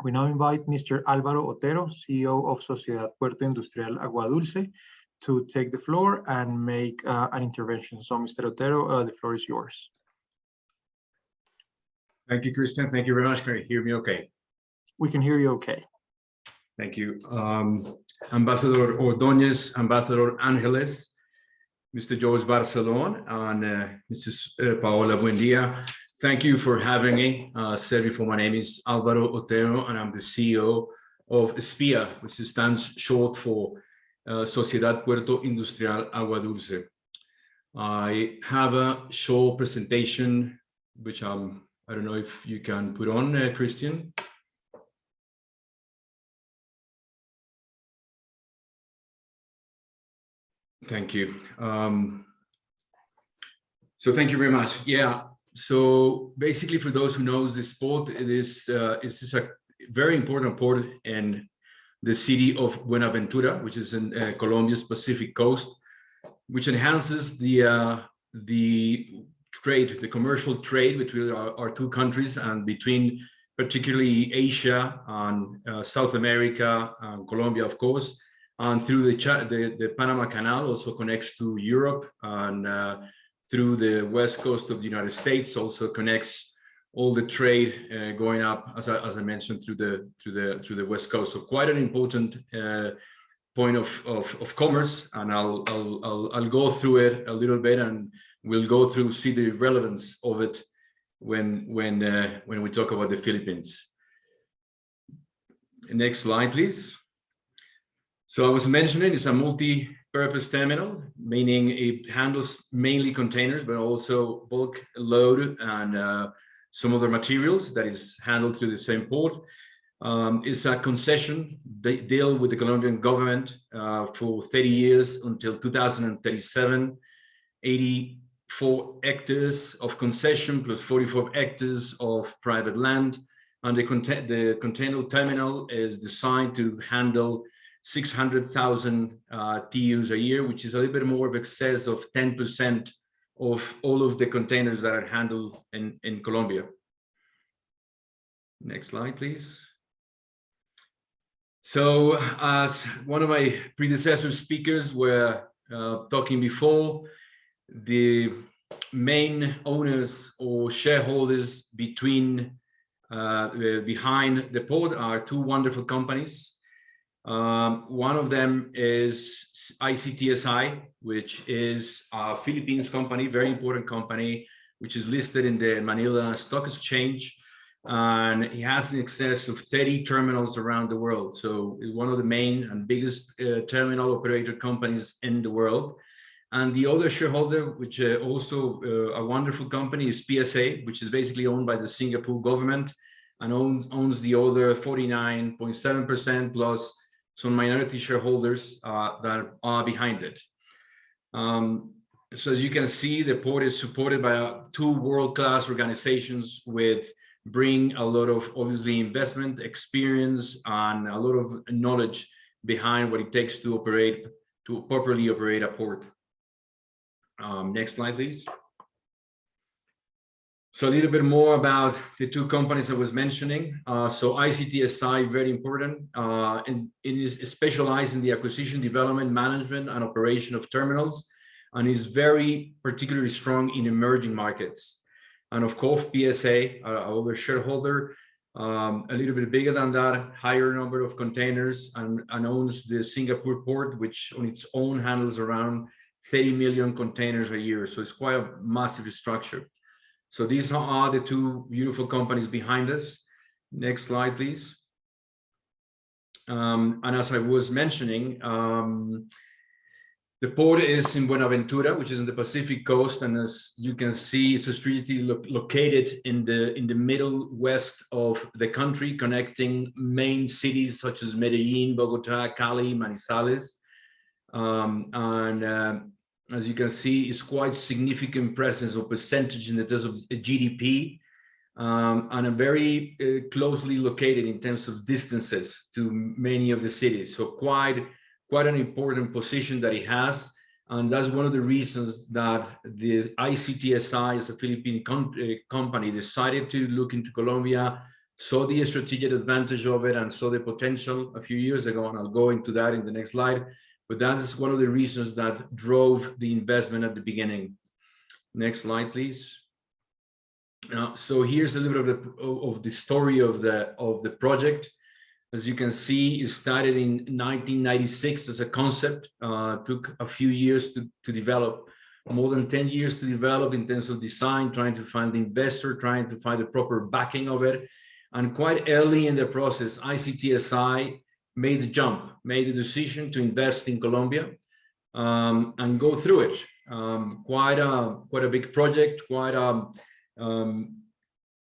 S1: We now invite Mr. Álvaro Otero, CEO of Sociedad Puerto Industrial Agua Dulce, to take the floor and make an intervention. So, Mr. Otero, the floor is yours.
S13: Thank you, Christian. Thank you very much. Can you hear me okay?
S1: We can hear you okay.
S13: Thank you. Ambassador Ordóñez, Ambassador Ángeles, Mr. George Barcelon, and Mrs. Paola Buendia. Thank you for having me. Said before, my name is Álvaro Otero, and I'm the CEO of SPIA, which stands short for Sociedad Puerto Industrial Agua Dulce. I have a short presentation, which I don't know if you can put on, Christian. Thank you. So thank you very much. Yeah. So basically, for those who knows this sport, it is a very important port in the city of Buenaventura, which is in Colombia's Pacific coast, which enhances the trade, the commercial trade between our two countries and between particularly Asia and South America and Colombia, of course, and through the Panama Canal also connects to Europe, and through the west coast of the United States also connects all the trade going up, as I mentioned, through the west coast. So quite an important point of commerce, and I'll go through it a little bit, and we'll go through see the relevance of it when we talk about the Philippines. Next slide, please. So I was mentioning it's a multi purpose terminal, meaning it handles mainly containers, but also bulk load and some other materials that is handled through the same port. It's a concession deal with the Colombian government for 30 years until 2037, 84 hectares of concession plus 44 hectares of private land. And the container terminal is designed to handle 600,000 TEUs a year, which is a little bit more of excess of 10% of all of the containers that are handled in Colombia. Next slide, please. So as one of my predecessor speakers were talking before, the main owners or shareholders behind the port are two wonderful companies. One of them is ICTSI, which is a Philippines company, very important company, which is listed in the Manila Stock Exchange. And it has in excess of 30 terminals around the world. So it's one of the main and biggest terminal operator companies in the world. And the other shareholder, which also a wonderful company, is PSA, which is basically owned by the Singapore government and owns the other 49.7% plus some minority shareholders that are behind it. So as you can see, the port is supported by two world-class organizations with bring a lot of obviously investment experience and a lot of knowledge behind what it takes to properly operate a port. Next slide, please. So a little bit more about the two companies I was mentioning. So ICTSI, very important, and it is specialized in the acquisition, development, management, and operation of terminals, and is very particularly strong in emerging markets. And of course, PSA, our other shareholder, a little bit bigger than that, higher number of containers, and owns the Singapore port, which on its own handles around 30 million containers a year. So it's quite a massive structure. So these are the two beautiful companies behind us. Next slide, please. And as I was mentioning, the port is in Buenaventura, which is in the Pacific coast, and as you can see, it's strategically located in the middle west of the country, connecting main cities such as Medellin, Bogota, Cali, Manizales, as you can see, it's quite significant presence or percentage in terms of GDP, and a very closely located in terms of distances to many of the cities. So quite an important position that it has, and that's one of the reasons that the ICTSI, as a Philippine company, decided to look into Colombia, saw the strategic advantage of it, and saw the potential a few years ago, and I'll go into that in the next slide. But that is one of the reasons that drove the investment at the beginning. Next slide, please. So here's a little bit of the story of the project. As you can see, it started in 1996 as a concept. Took a few years to develop, more than 10 years to develop in terms of design, trying to find the investor, trying to find the proper backing of it. And quite early in the process, ICTSI made the jump, made the decision to invest in Colombia and go through it. Quite a big project, quite a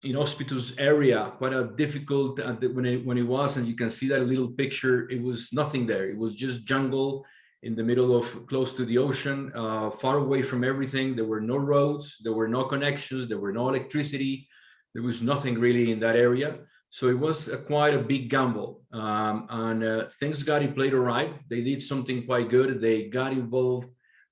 S13: inhospitous area, quite a difficult when it was, and you can see that little picture, it was nothing there. It was just jungle in the middle of close to the ocean, far away from everything. There were no roads, there were no connections, there were no electricity. There was nothing really in that area. So it was quite a big gamble, and things got in place all right. They did something quite good. They got involved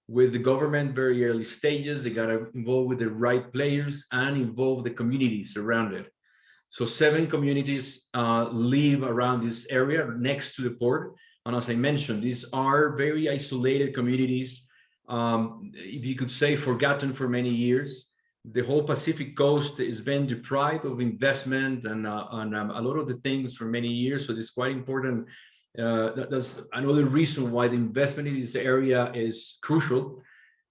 S13: with the government very early stages. They got involved with the right players and involved the communities around it. So 7 communities live around this area next to the port. And as I mentioned, these are very isolated communities, if you could say forgotten for many years. The whole Pacific coast has been deprived of investment and a lot of the things for many years. So it's quite important. That's another reason why the investment in this area is crucial,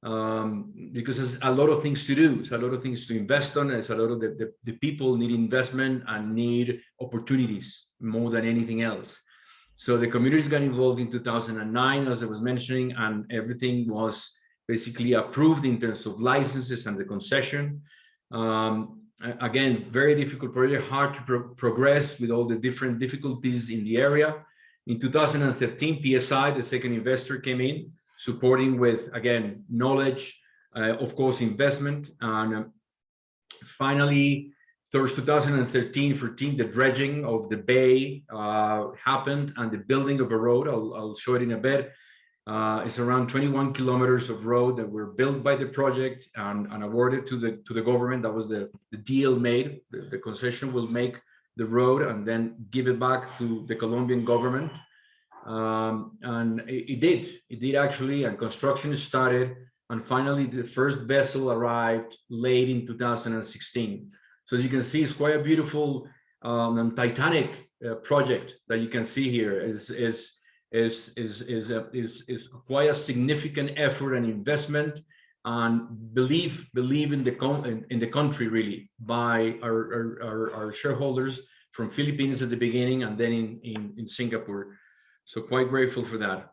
S13: because there's a lot of things to do. There's a lot of things to invest on. There's a lot of the people need investment and need opportunities more than anything else. So the communities got involved in 2009, as I was mentioning, and everything was basically approved in terms of licenses and the concession. Again, very difficult project, hard to progress with all the different difficulties in the area. In 2013, PSI, the second investor, came in, supporting with, again, knowledge, of course, investment. And finally, towards 2013-14, the dredging of the bay happened, and the building of a road, I'll show it in a bit. It's around 21 kilometers of road that were built by the project and awarded to the government. That was the deal made. The concession will make the road and then give it back to the Colombian government. And it did actually, and construction started. And finally, the first vessel arrived late in 2016. So as you can see, it's quite a beautiful and titanic project that you can see here. Is quite a significant effort and investment, and believe in the country really by our shareholders from Philippines at the beginning and then in Singapore. So quite grateful for that.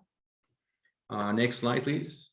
S13: Next slide, please.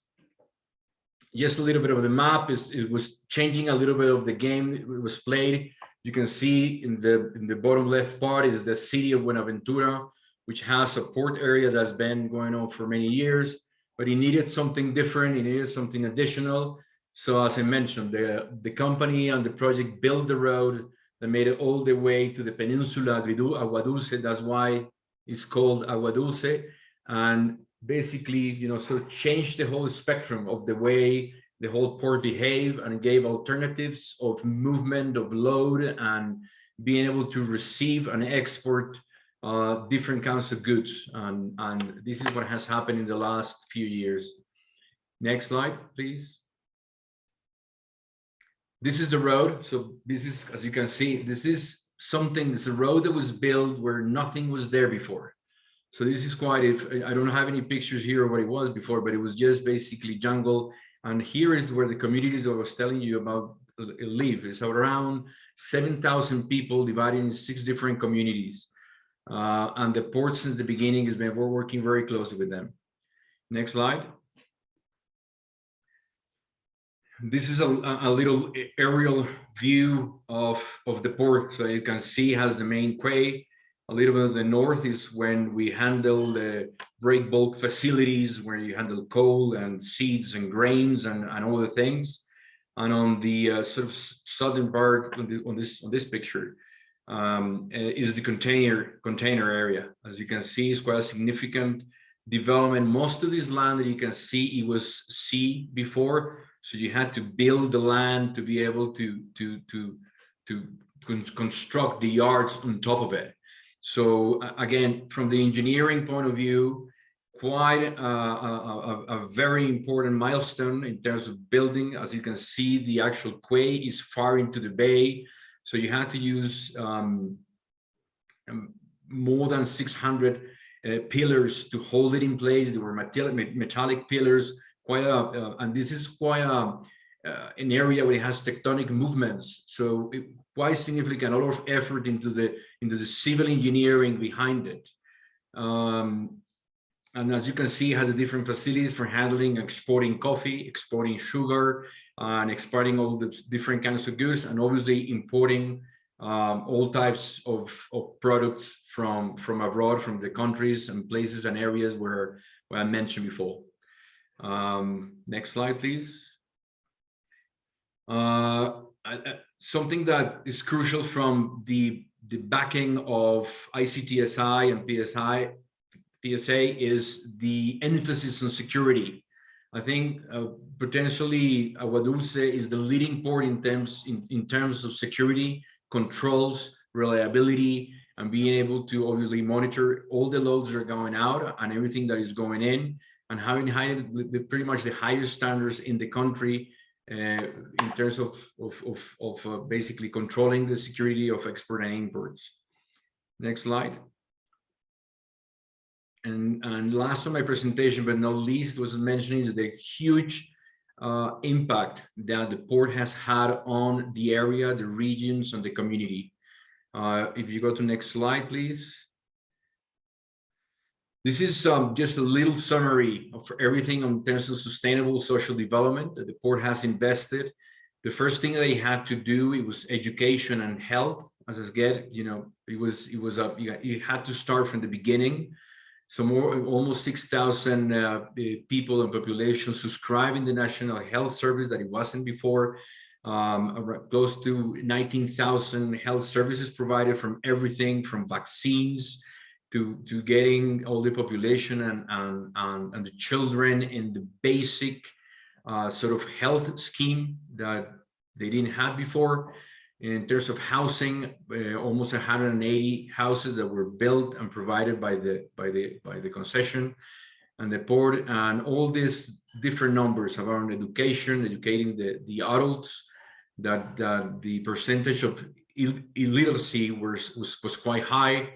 S13: Just a little bit of the map. It was changing a little bit of the game. It was played. You can see in the bottom left part is the city of Buenaventura, which has a port area that's been going on for many years, but it needed something different. It needed something additional. So as I mentioned, the company and the project built the road that made it all the way to the peninsula, Agua Dulce. That's why it's called Agua Dulce. And basically, sort of changed the whole spectrum of the way the whole port behaved and gave alternatives of movement of load and being able to receive and export different kinds of goods, and this is what has happened in the last few years. Next slide, please. This is the road. So this is, as you can see, this is a road that was built where nothing was there before. So this is quite, I don't have any pictures here of what it was before, but it was just basically jungle. And here is where the communities I was telling you about live. It's around 7,000 people divided in 6 different communities. And the port since the beginning has been, we're working very closely with them. Next slide. This is a little aerial view of the port. So you can see it has the main quay. A little bit of the north is when we handle the break bulk facilities, where you handle coal and seeds and grains and other things. And on the sort of southern part on this picture, is the container area. As you can see, it's quite a significant development. Most of this land that you can see, it was sea before, so you had to build the land to be able to construct the yards on top of it. So again, from the engineering point of view, quite a very important milestone in terms of building. As you can see, the actual quay is far into the bay. So you had to use more than 600 pillars to hold it in place. There were metallic pillars, and this is quite an area where it has tectonic movements. So quite significant, a lot of effort into the civil engineering behind it. And as you can see, it has different facilities for handling, exporting coffee, exporting sugar, and exporting all the different kinds of goods, and obviously importing all types of products from abroad, from the countries and places and areas where I mentioned before. Next slide, please. Something that is crucial from the backing of ICTSI and PSA is the emphasis on security. I think potentially Agua Dulce is the leading port in terms of security, controls, reliability, and being able to obviously monitor all the loads that are going out and everything that is going in, and having pretty much the highest standards in the country in terms of basically controlling the security of export and imports. Next slide. And last on my presentation, but not least, was mentioning is the huge impact that the port has had on the area, the regions, and the community. If you go to next slide, please. This is just a little summary of everything in terms of sustainable social development that the port has invested. The first thing they had to do, it was education and health. As I get, you had to start from the beginning. So almost 6,000 people and population subscribe in the National Health Service that it wasn't before. Close to 19,000 health services provided, from everything from vaccines to getting all the population and the children in the basic sort of health scheme that they didn't have before. In terms of housing, almost 180 houses that were built and provided by the concession and the port, and all these different numbers around education, educating the adults, that the percentage of illiteracy was quite high,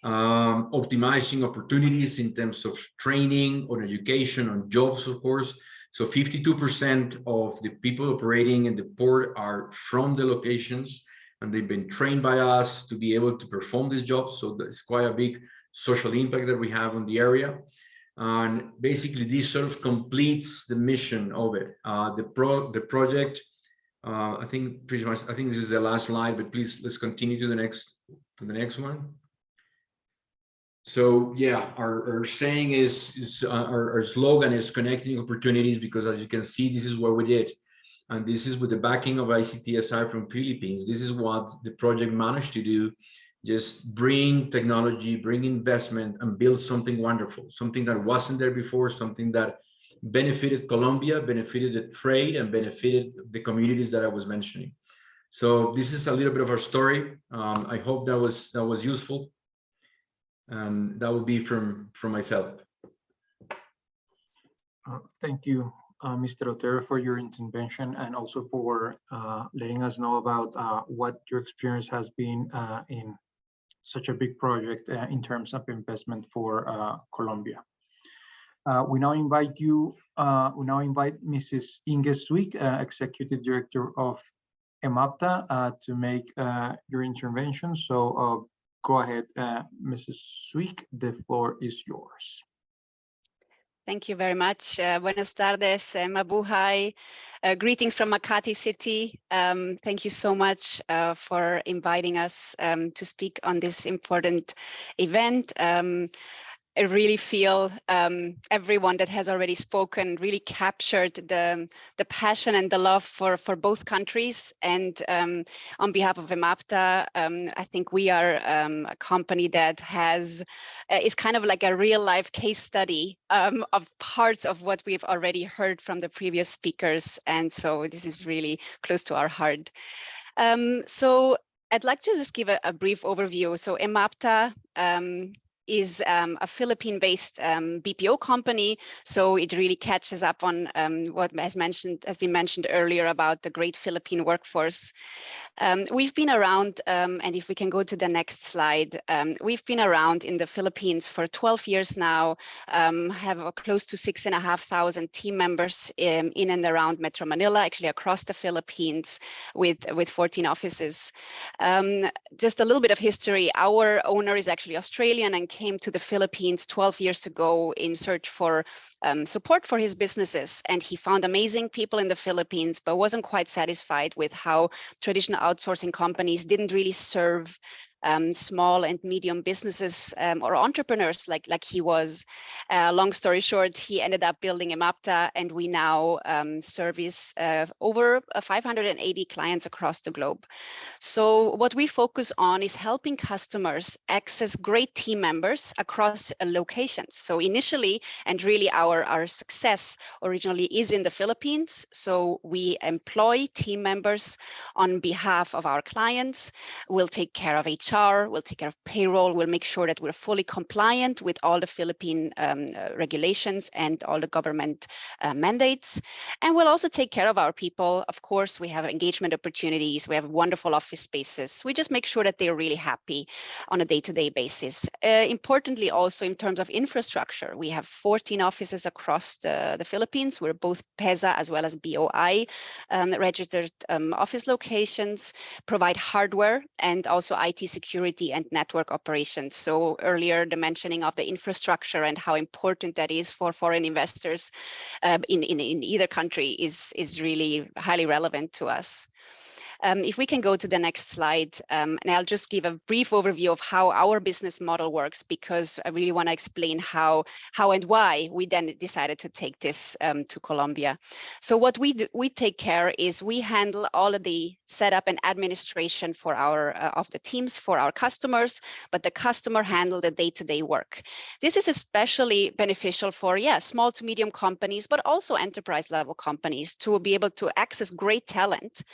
S13: optimizing opportunities in terms of training, on education, on jobs, of course. So 52% of the people operating in the port are from the locations, and they've been trained by us to be able to perform these jobs. So that's quite a big social impact that we have on the area. And basically, this sort of completes the mission of it. The project, I think pretty much, I think this is the last slide, but please let's continue to the next one. So yeah, our saying is our slogan is connecting opportunities, because as you can see, this is what we did. And this is with the backing of ICTSI from Philippines. This is what the project managed to do. Just bring technology, bring investment, and build something wonderful, something that wasn't there before, something that benefited Colombia, benefited the trade, and benefited the communities that I was mentioning. So this is a little bit of our story. I hope that was useful. And that would be from myself.
S1: Thank you, Mr. Otero, for your intervention, and also for letting us know about what your experience has been in such a big project in terms of investment for Colombia. We now invite Mrs. Inge Swick, Executive Director of EMAPTA, to make your intervention. So go ahead, Mrs. Swick, the floor is yours.
S14: Thank you very much. Buenas tardes, Mabuhay. Greetings from Makati City. Thank you so much for inviting us to speak on this important event. I really feel everyone that has already spoken really captured the passion and the love for both countries. And on behalf of EMAPTA, I think we are a company that is kind of like a real life case study of parts of what we've already heard from the previous speakers. And so this is really close to our heart. So I'd like to just give a brief overview. So EMAPTA is a Philippine-based BPO company, so it really catches up on what has been mentioned earlier about the great Philippine workforce. We've been around, and if we can go to the next slide, we've been around in the Philippines for 12 years now, have close to 6,500 team members in and around Metro Manila, actually across the Philippines, with 14 offices. Just a little bit of history. Our owner is actually Australian and came to the Philippines 12 years ago in search for support for his businesses. And he found amazing people in the Philippines, but wasn't quite satisfied with how traditional outsourcing companies didn't really serve small and medium businesses or entrepreneurs like he was. Long story short, he ended up building EMAPTA, and we now service over 580 clients across the globe. So what we focus on is helping customers access great team members across locations. So initially, and really our success originally is in the Philippines. So we employ team members on behalf of our clients. We'll take care of HR, we'll take care of payroll, we'll make sure that we're fully compliant with all the Philippine regulations and all the government mandates. And we'll also take care of our people. Of course, we have engagement opportunities, we have wonderful office spaces. We just make sure that they're really happy on a day-to-day basis. Importantly, also in terms of infrastructure, we have 14 offices across the Philippines. We're both PEZA as well as BOI registered office locations, provide hardware and also IT security security and network operations. So earlier, the mentioning of the infrastructure and how important that is for foreign investors in either country is really highly relevant to us. If we can go to the next slide, and I'll just give a brief overview of how our business model works, because I really want to explain how and why we then decided to take this to Colombia. So what we do, we take care is we handle all of the setup and administration for our of the teams for our customers, but the customer handle the day-to-day work. This is especially beneficial for small to medium companies, but also enterprise level companies to be able to access great talent.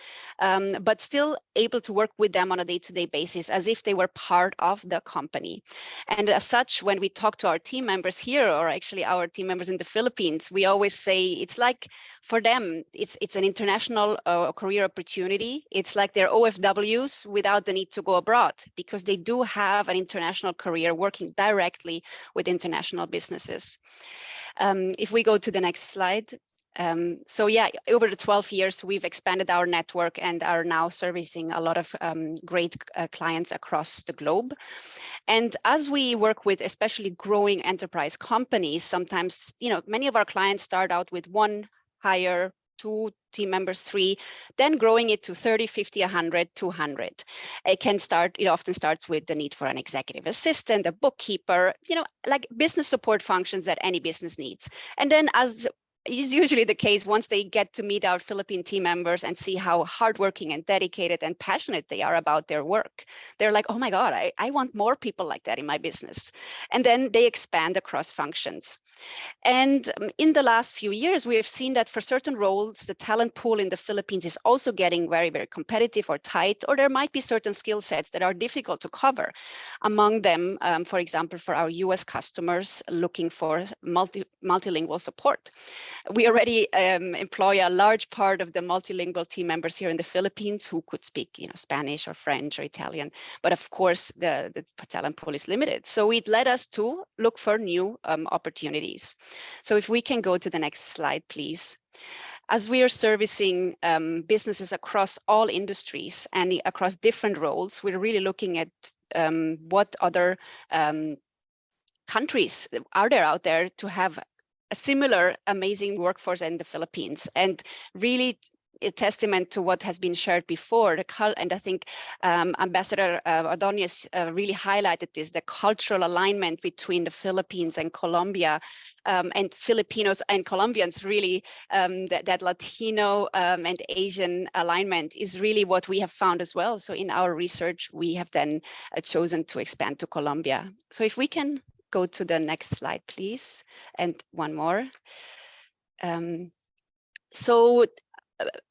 S14: But still able to work with them on a day-to-day basis as if they were part of the company. And as such, when we talk to our team members here, or actually our team members in the Philippines, we always say it's like for them, it's an international career opportunity. It's like their OFWs without the need to go abroad, because they do have an international career working directly with international businesses. If we go to the next slide. So yeah, over the 12 years, we've expanded our network and are now servicing a lot of great clients across the globe. And as we work with especially growing enterprise companies, sometimes, many of our clients start out with one hire, 2 team members, 3, then growing it to 30, 50, 100, 200. It often starts with the need for an executive assistant, a bookkeeper, like business support functions that any business needs. And then as is usually the case, once they get to meet our Philippine team members and see how hardworking and dedicated and passionate they are about their work, they're like, oh my God, I want more people like that in my business. And then they expand across functions. And in the last few years, we have seen that for certain roles, the talent pool in the Philippines is also getting very, very competitive or tight, or there might be certain skill sets that are difficult to cover. Among them, for example, for our US customers looking for multilingual support. We already employ a large part of the multilingual team members here in the Philippines who could speak, Spanish or French or Italian. But of course, the talent pool is limited. So it led us to look for new opportunities. So if we can go to the next slide, please. As we are servicing businesses across all industries and across different roles, we're really looking at what other countries are there out there to have a similar amazing workforce in the Philippines, and really a testament to what has been shared before. And I think Ambassador Ordonez really highlighted this, the cultural alignment between the Philippines and Colombia, and Filipinos and Colombians, really that Latino and Asian alignment is really what we have found as well. So in our research, we have then chosen to expand to Colombia. So if we can go to the next slide, please. And one more. So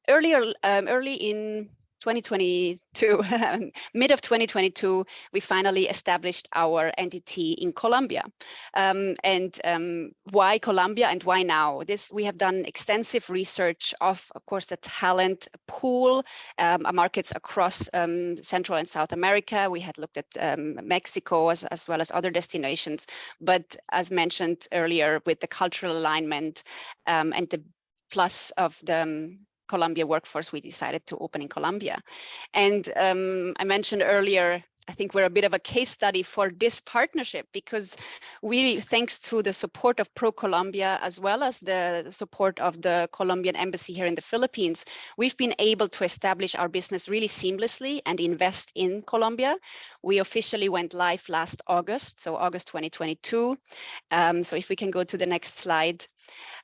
S14: early in 2022, mid of 2022, we finally established our entity in Colombia. Why Colombia and why now? We have done extensive research of course, the talent pool, markets across Central and South America. We had looked at Mexico as well as other destinations. But as mentioned earlier, with the cultural alignment and the plus of the Colombia workforce, we decided to open in Colombia. And I mentioned earlier, I think we're a bit of a case study for this partnership, because we, thanks to the support of ProColombia, as well as the support of the Colombian embassy here in the Philippines, we've been able to establish our business really seamlessly and invest in Colombia. We officially went live last August, so August 2022. So if we can go to the next slide.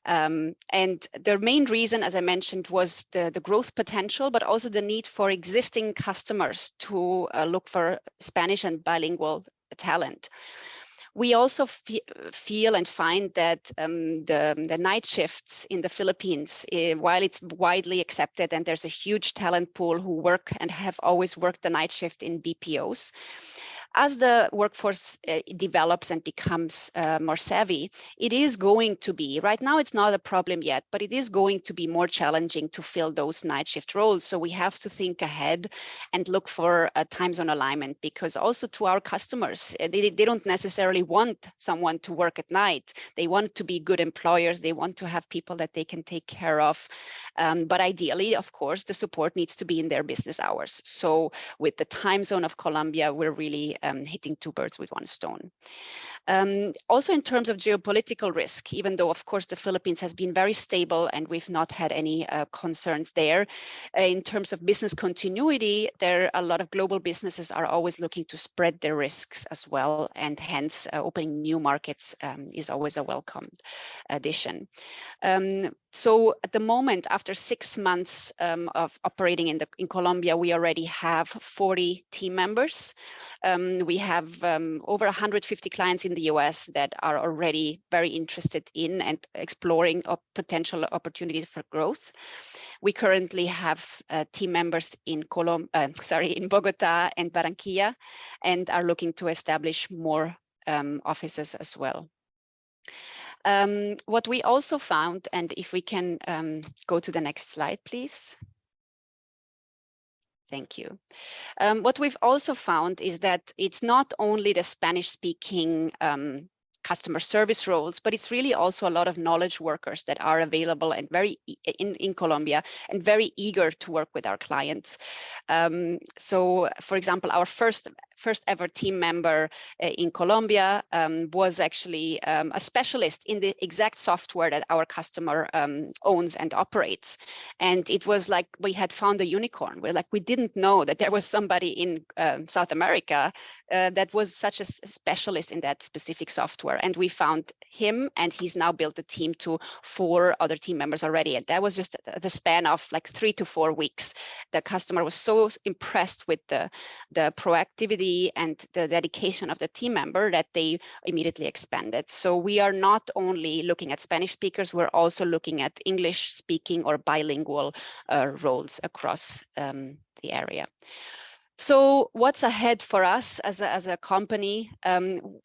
S14: And the main reason, as I mentioned, was the growth potential, but also the need for existing customers to look for Spanish and bilingual talent. We also feel and find that the night shifts in the Philippines, while it's widely accepted and there's a huge talent pool who work and have always worked the night shift in BPOs, as the workforce develops and becomes more savvy, it is going to be, right now it's not a problem yet, but it is going to be more challenging to fill those night shift roles. So we have to think ahead and look for time zone alignment, because also to our customers, they don't necessarily want someone to work at night. They want to be good employers. They want to have people that they can take care of. But ideally, of course, the support needs to be in their business hours. So with the time zone of Colombia, we're really hitting two birds with one stone. Also in terms of geopolitical risk, even though of course the Philippines has been very stable and we've not had any concerns there, in terms of business continuity, there are a lot of global businesses are always looking to spread their risks as well, and hence opening new markets is always a welcome addition. So at the moment, after 6 months of operating in Colombia, we already have 40 team members. We have over 150 clients in the US that are already very interested in and exploring potential opportunities for growth. We currently have team members in Bogota and Barranquilla, and are looking to establish more offices as well. What we also found, and if we can go to the next slide, please. Thank you. What we've also found is that it's not only the Spanish-speaking customer service roles, but it's really also a lot of knowledge workers that are available and very in Colombia and very eager to work with our clients. So, for example, our first ever team member in Colombia was actually a specialist in the exact software that our customer owns and operates. And it was like we had found a unicorn. We didn't know that there was somebody in South America that was such a specialist in that specific software. And we found him, and he's now built a team to 4 other team members already. And that was just the span of like 3 to 4 weeks. The customer was so impressed with the proactivity and the dedication of the team member that they immediately expanded. So we are not only looking at Spanish speakers, we're also looking at English speaking or bilingual roles across the area. So what's ahead for us as a company?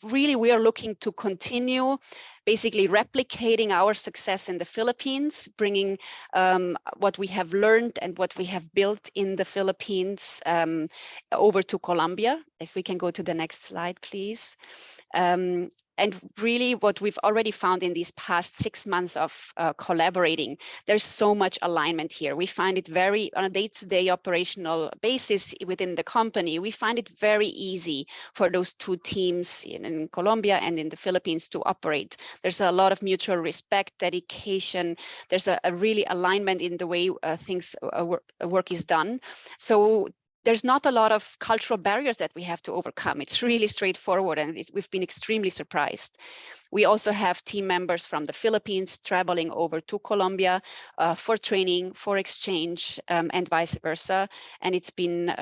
S14: Really, we are looking to continue basically replicating our success in the Philippines, bringing what we have learned and what we have built in the Philippines over to Colombia. If we can go to the next slide, please. And really what we've already found in these past 6 months of collaborating, there's so much alignment here. We find it very, on a day-to-day operational basis within the company, we find it very easy for those 2 teams in Colombia and in the Philippines to operate. There's a lot of mutual respect, dedication. There's a really alignment in the way work is done. So there's not a lot of cultural barriers that we have to overcome. It's really straightforward, and we've been extremely surprised. We also have team members from the Philippines traveling over to Colombia for training, for exchange, and vice versa. And it's been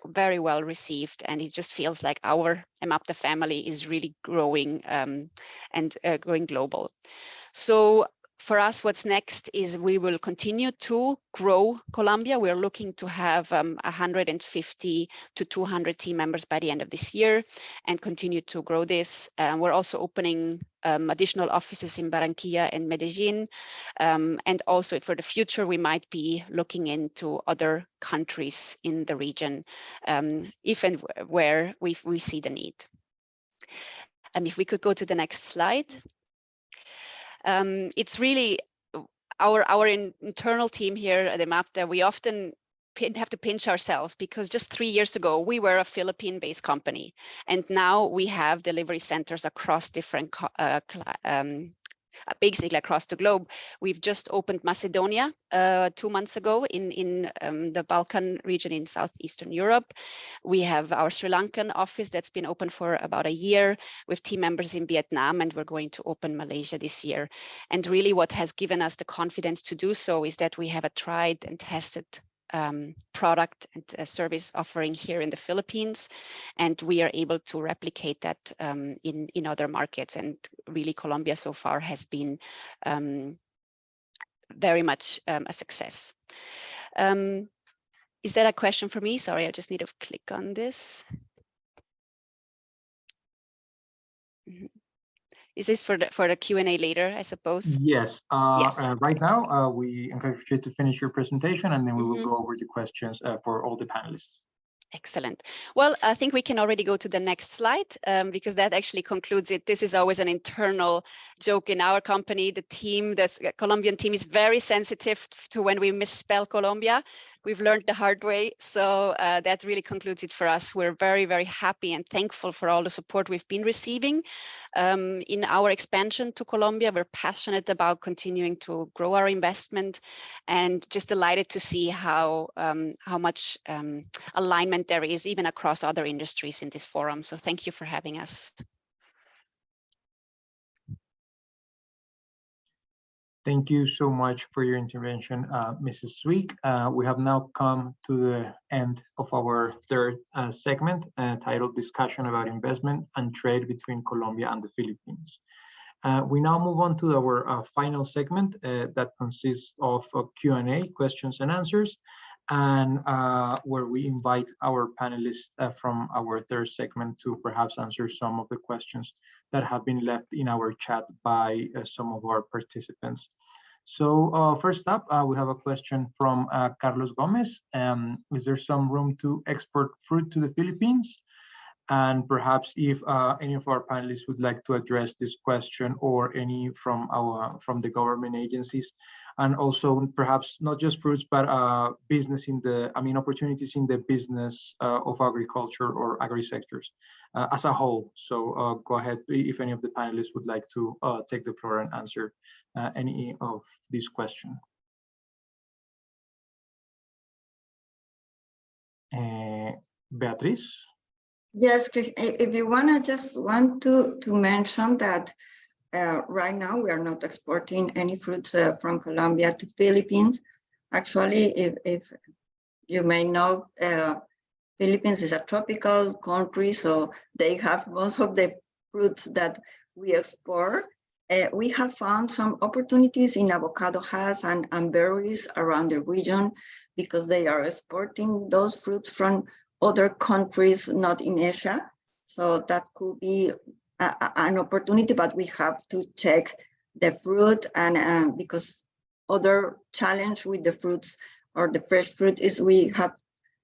S14: very well received. And it just feels like our EMAPTA family is really growing and going global. So for us, what's next is we will continue to grow Colombia. We're looking to have 150 to 200 team members by the end of this year and continue to grow this. We're also opening additional offices in Barranquilla and Medellin. And also for the future, we might be looking into other countries in the region, if and where we see the need. And if we could go to the next slide. It's really our internal team here at EMAPTA. We often have to pinch ourselves because just 3 years ago, we were a Philippine-based company. And now we have delivery centers across different basically across the globe. We've just opened Macedonia 2 months ago in the Balkan region in Southeastern Europe. We have our Sri Lankan office that's been open for about a year with team members in Vietnam, and we're going to open Malaysia this year. And really what has given us the confidence to do so is that we have a tried and tested product and service offering here in the Philippines, and we are able to replicate that in other markets. And really Colombia so far has been very much a success. Is that a question for me? Sorry, I just need to click on this. Is this for the Q&A later, I suppose?
S1: Yes.
S14: Yes.
S1: Right now, we encourage you to finish your presentation, and then we will
S14: Mhm.
S1: go over the questions for all the panelists.
S14: Excellent. Well, I think we can already go to the next slide because that actually concludes it. This is always an internal joke in our company. The team, the Colombian team, is very sensitive to when we misspell Colombia. We've learned the hard way. So that really concludes it for us. We're very, very happy and thankful for all the support we've been receiving in our expansion to Colombia. We're passionate about continuing to grow our investment and just delighted to see how much alignment there is even across other industries in this forum. So thank you for having us.
S1: Thank you so much for your intervention, Mrs. Sweek. We have now come to the end of our third segment titled Discussion about Investment and Trade between Colombia and the Philippines. We now move on to our final segment that consists of Q&A, questions and answers, and where we invite our panelists from our third segment to perhaps answer some of the questions that have been left in our chat by some of our participants. So first up, we have a question from Carlos Gomez. Is there some room to export fruit to the Philippines? And perhaps if any of our panelists would like to address this question, or any from the government agencies, and also perhaps not just fruits, but opportunities in the business of agriculture or agri-sectors as a whole. So go ahead if any of the panelists would like to take the floor and answer any of these questions. Beatriz?
S10: Yes, Chris, if you want, I just want to mention that right now we are not exporting any fruits from Colombia to Philippines. Actually, if you may know, Philippines is a tropical country, so they have most of the fruits that we export. We have found some opportunities in avocado hass and berries around the region because they are exporting those fruits from other countries, not in Asia. So that could be an opportunity, but we have to check the fruit, and because other challenge with the fruits or the fresh fruit is we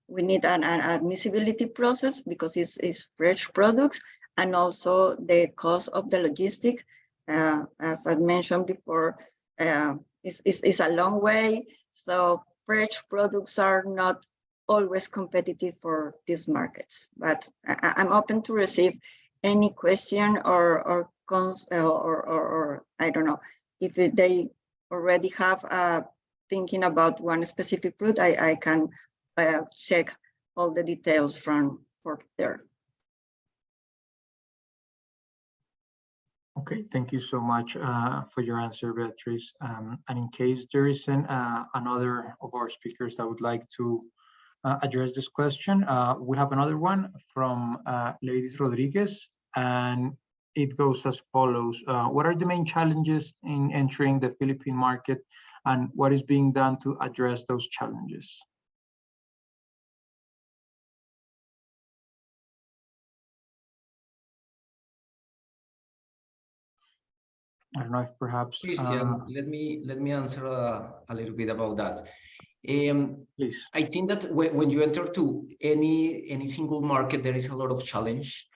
S10: need an admissibility process because it's fresh products, and also the cost of the logistic, as I mentioned before, is a long way. So fresh products are not always competitive for these markets, but I'm open to receive any question or I don't know if they already have thinking about one specific fruit. I can check all the details for there.
S1: Okay, thank you so much for your answer, Beatriz. And in case there isn't another of our speakers that would like to address this question, we have another one from Ladies Rodriguez, and it goes as follows. What are the main challenges in entering the Philippine market, and what is being done to address those challenges? I don't know if perhaps
S12: Christian, let me answer a little bit about that.
S1: Please.
S12: I think that when you enter to any single market, there is a lot of challenge.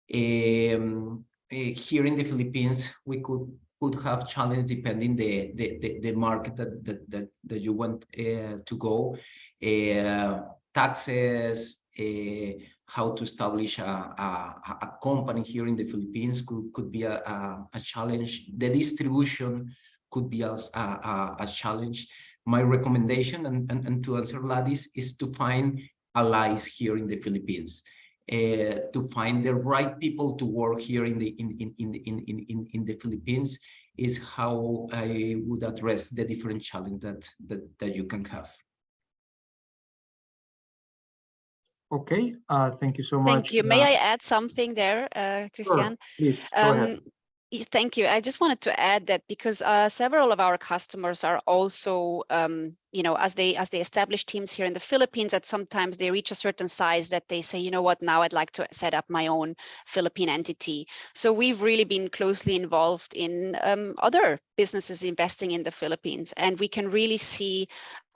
S12: Here in the Philippines, we could have challenge depending the market that you want to go. Taxes, how to establish a company here in the Philippines could be a challenge. The distribution could be a challenge. My recommendation, and to answer Gladys, is to find allies here in the Philippines, to find the right people to work here in the Philippines is how I would address the different challenge that you can have.
S1: Okay, thank you so much.
S14: Thank you. May I add something there, Christian?
S1: Sure, please, go ahead.
S14: Thank you. I just wanted to add that because several of our customers are also, as they establish teams here in the Philippines, that sometimes they reach a certain size that they say, you know what, now I'd like to set up my own Philippine entity. So we've really been closely involved in other businesses investing in the Philippines, and we can really see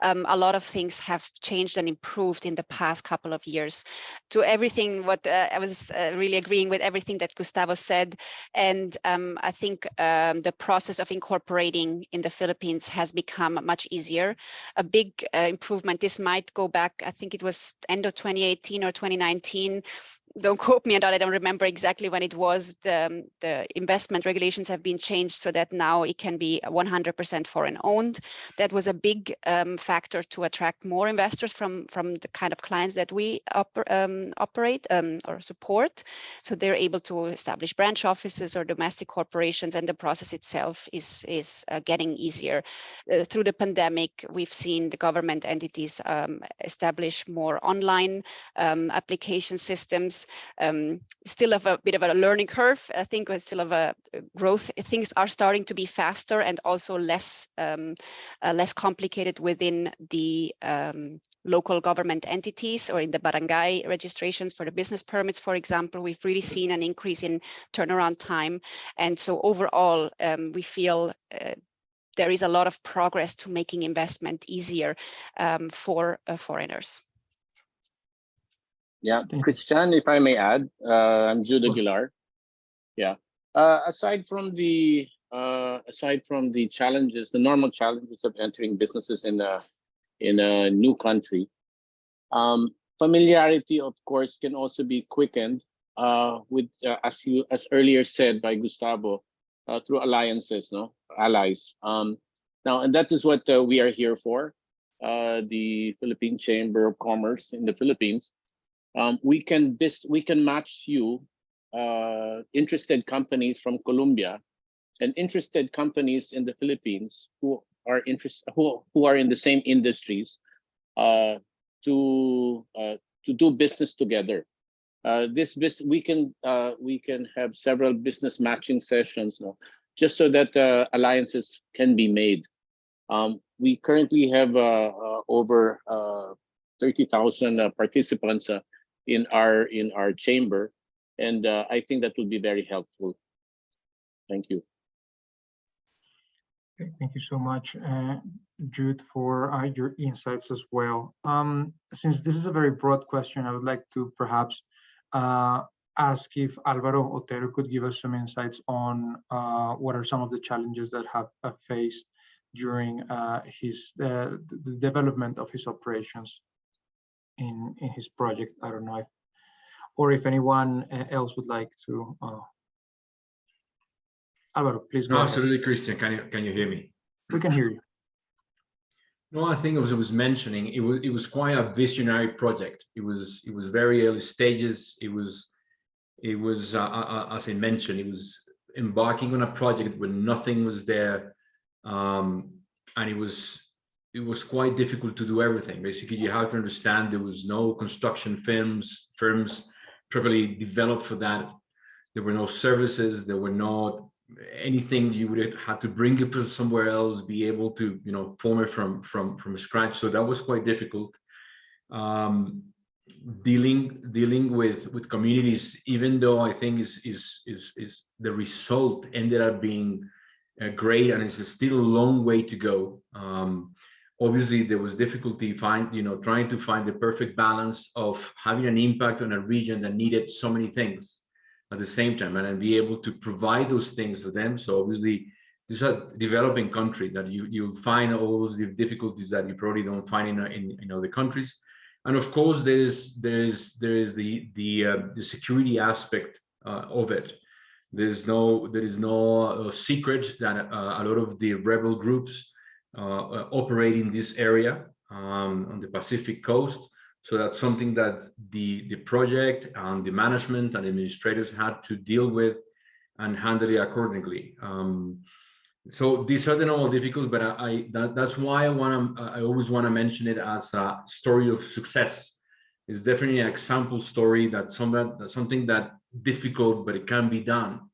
S14: a lot of things have changed and improved in the past couple of years. To everything, what I was really agreeing with everything that Gustavo said, and I think the process of incorporating in the Philippines has become much easier. A big improvement. This might go back, I think it was end of 2018 or 2019. Don't quote me on that. I don't remember exactly when it was. The investment regulations have been changed so that now it can be 100% foreign owned. That was a big factor to attract more investors from the kind of clients that we operate or support. So they're able to establish branch offices or domestic corporations, and the process itself is getting easier. Through the pandemic, we've seen the government entities establish more online application systems. Still have a bit of a learning curve. I think we're still of a growth. Things are starting to be faster and also less complicated within the local government entities or in the barangay registrations for the business permits, for example. We've really seen an increase in turnaround time. And so overall, we feel there is a lot of progress to making investment easier for foreigners.
S15: Yeah, Christian, if I may add, I'm Jude Aguilar. Yeah, aside from the challenges, the normal challenges of entering businesses in a new country, familiarity, of course, can also be quickened with, as earlier said by Gustavo, through alliances, allies. Now, and that is what we are here for, the Philippine Chamber of Commerce in the Philippines. We can match you interested companies from Colombia and interested companies in the Philippines who are in the same industries to do business together. We can have several business matching sessions now, just so that alliances can be made. We currently have over 30,000 participants in our chamber, and I think that would be very helpful. Thank you.
S1: Okay, thank you so much, Jude, for your insights as well. Since this is a very broad question, I would like to perhaps ask if Alvaro Otero could give us some insights on what are some of the challenges that have faced during the development of his operations in his project. I don't know if anyone else would like to. Alvaro, please go ahead.
S13: Absolutely, Christian. Can you hear me?
S1: We can hear you.
S13: No, I think as I was mentioning, it was quite a visionary project. It was very early stages. It was as I mentioned, it was embarking on a project where nothing was there, and it was quite difficult to do everything. Basically, you have to understand there was no construction firms properly developed for that. There were no services. There were no anything. You would have had to bring it from somewhere else, be able to form it from scratch. So that was quite difficult. Dealing with communities, even though I think is the result ended up being great, and it's still a long way to go. Obviously, there was difficulty trying to find the perfect balance of having an impact on a region that needed so many things at the same time, and then be able to provide those things for them. So obviously, this is a developing country that you find all those difficulties that you probably don't find in other countries. And of course, there is the security aspect of it. There is no secret that a lot of the rebel groups operate in this area on the Pacific coast. So that's something that the project and the management and administrators had to deal with and handle it accordingly. So these are the normal difficulties, but that's why I always want to mention it as a story of success. It's definitely an example story something that difficult, but it can be done.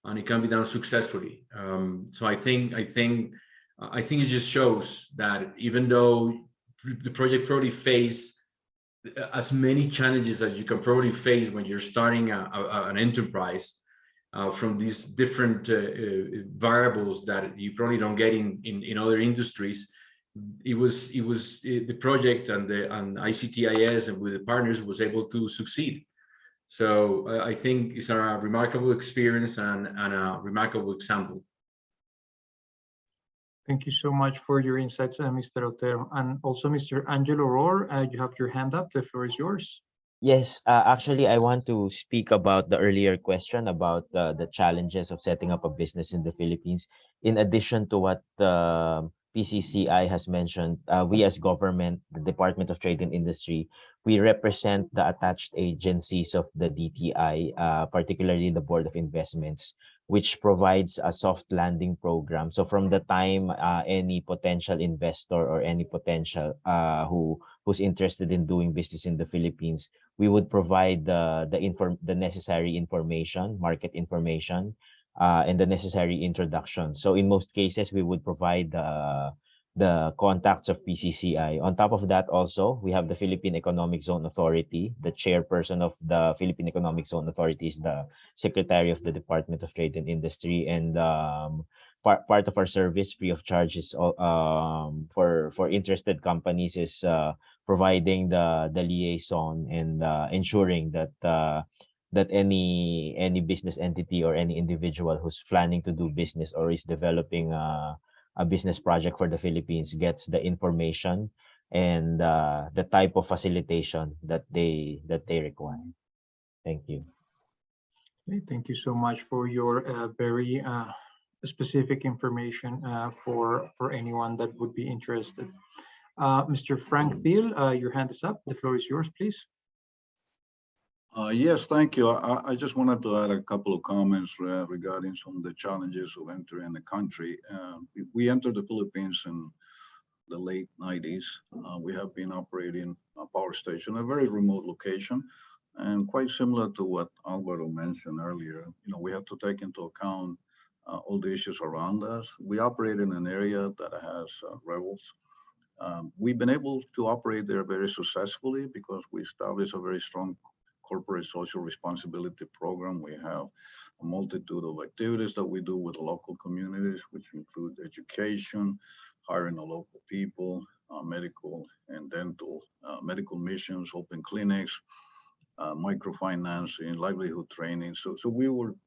S13: and it can be done successfully. So I think it just shows that even though the project probably face as many challenges as you can probably face when you're starting an enterprise, from these different variables that you probably don't get in other industries, the project and ICTIS and with the partners was able to succeed. So I think it's a remarkable experience and a remarkable example.
S1: Thank you so much for your insights, Mr. Otero. And also, Mr. Angelo Rohr, you have your hand up. The floor is yours.
S11: Yes, actually, I want to speak about the earlier question about the challenges of setting up a business in the Philippines. In addition to what PCCI has mentioned, we as government, the Department of Trade and Industry, we represent the attached agencies of the DTI, particularly the Board of Investments, which provides a soft landing program. So from the time any potential investor or any potential who's interested in doing business in the Philippines, we would provide the necessary information, market information, and the necessary introduction. So in most cases, we would provide the contacts of PCCI. On top of that, also, we have the Philippine Economic Zone Authority. The chairperson of the Philippine Economic Zone Authority is the Secretary of the Department of Trade and Industry. And part of our service, free of charge, is for interested companies is providing the liaison and ensuring that that any business entity or any individual who's planning to do business or is developing a business project for the Philippines gets the information and the type of facilitation that they require. Thank you.
S1: Okay, thank you so much for your very specific information for anyone that would be interested. Mr. Frank Thiel, your hand is up. The floor is yours, please.
S8: Yes, thank you. I just wanted to add a couple of comments regarding some of the challenges of entering the country. We entered the Philippines in the late 90s. We have been operating a power station, a very remote location, and quite similar to what Alvaro mentioned earlier. We have to take into account all the issues around us. We operate in an area that has rebels. We've been able to operate there very successfully because we established a very strong corporate social responsibility program. We have a multitude of activities that we do with the local communities, which include education, hiring the local people, medical and dental, medical missions, open clinics, microfinancing, livelihood training. So we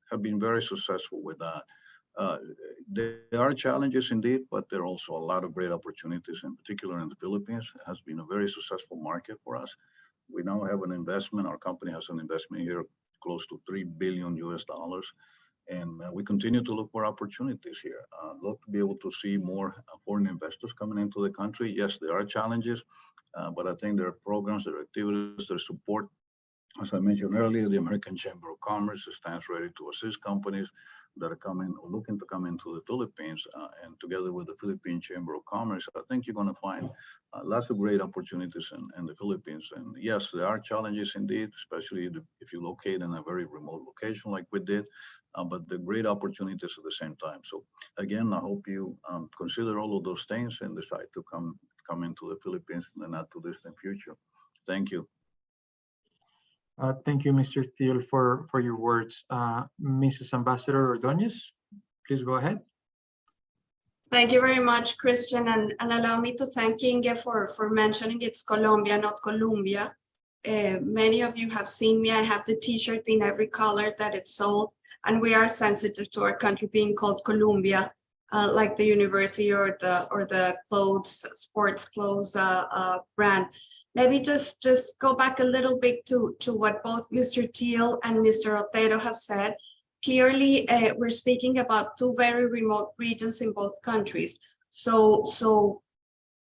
S8: have been very successful with that. There are challenges indeed, but there are also a lot of great opportunities, in particular in the Philippines. It has been a very successful market for us. We now have an investment. Our company has an investment here close to $3 billion US, and we continue to look for opportunities here. Look to be able to see more foreign investors coming into the country. Yes, there are challenges, but I think there are programs, there are activities, there is support. As I mentioned earlier, the American Chamber of Commerce stands ready to assist companies that are coming or looking to come into the Philippines, and together with the Philippine Chamber of Commerce, I think you're going to find lots of great opportunities in the Philippines. And yes, there are challenges indeed, especially if you locate in a very remote location like we did, but the great opportunities at the same time. So again, I hope you consider all of those things and decide to come into the Philippines in the not too distant future. Thank you.
S1: Thank you, Mr. Thiel, for your words. Mrs. Ambassador Ordonez, please go ahead.
S6: Thank you very much, Christian, and allow me to thank Inge for mentioning it's Colombia, not Columbia. Many of you have seen me. I have the t-shirt in every color that it's sold, and we are sensitive to our country being called Colombia, like the university or the clothes, sports clothes brand. Let me just go back a little bit to what both Mr. Thiel and Mr. Otero have said. Clearly, we're speaking about two very remote regions in both countries. So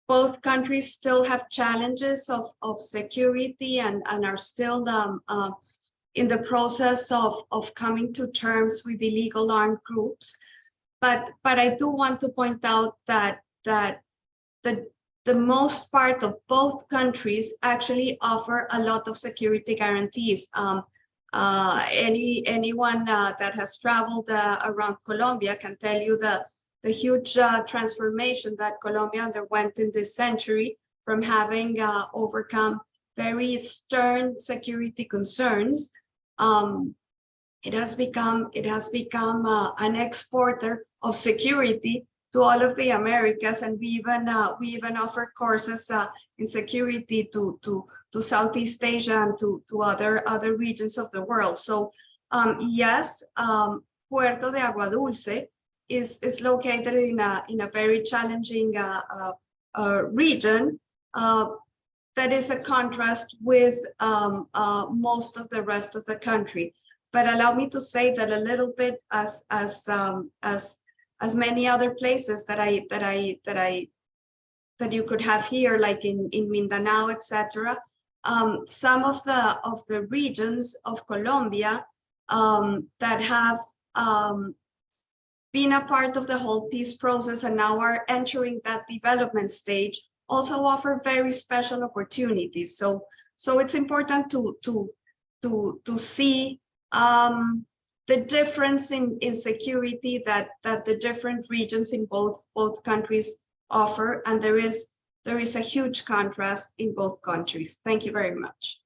S6: both countries still have challenges of security and are still in the process of coming to terms with illegal armed groups. But I do want to point out that the most part of both countries actually offer a lot of security guarantees. Anyone that has traveled around Colombia can tell you the huge transformation that Colombia underwent in this century, from having overcome very stern security concerns. It has become an exporter of security to all of the Americas, and we even offer courses in security to Southeast Asia and to other regions of the world. So yes, Puerto de Agua Dulce is located in a very challenging region that is a contrast with most of the rest of the country. But allow me to say that a little bit as many other places that you could have here, like in Mindanao, etc. Some of the regions of Colombia that have been a part of the whole peace process and now are entering that development stage also offer very special opportunities. So it's important to see the difference in security that the different regions in both countries offer, and there is a huge contrast in both countries. Thank you very much.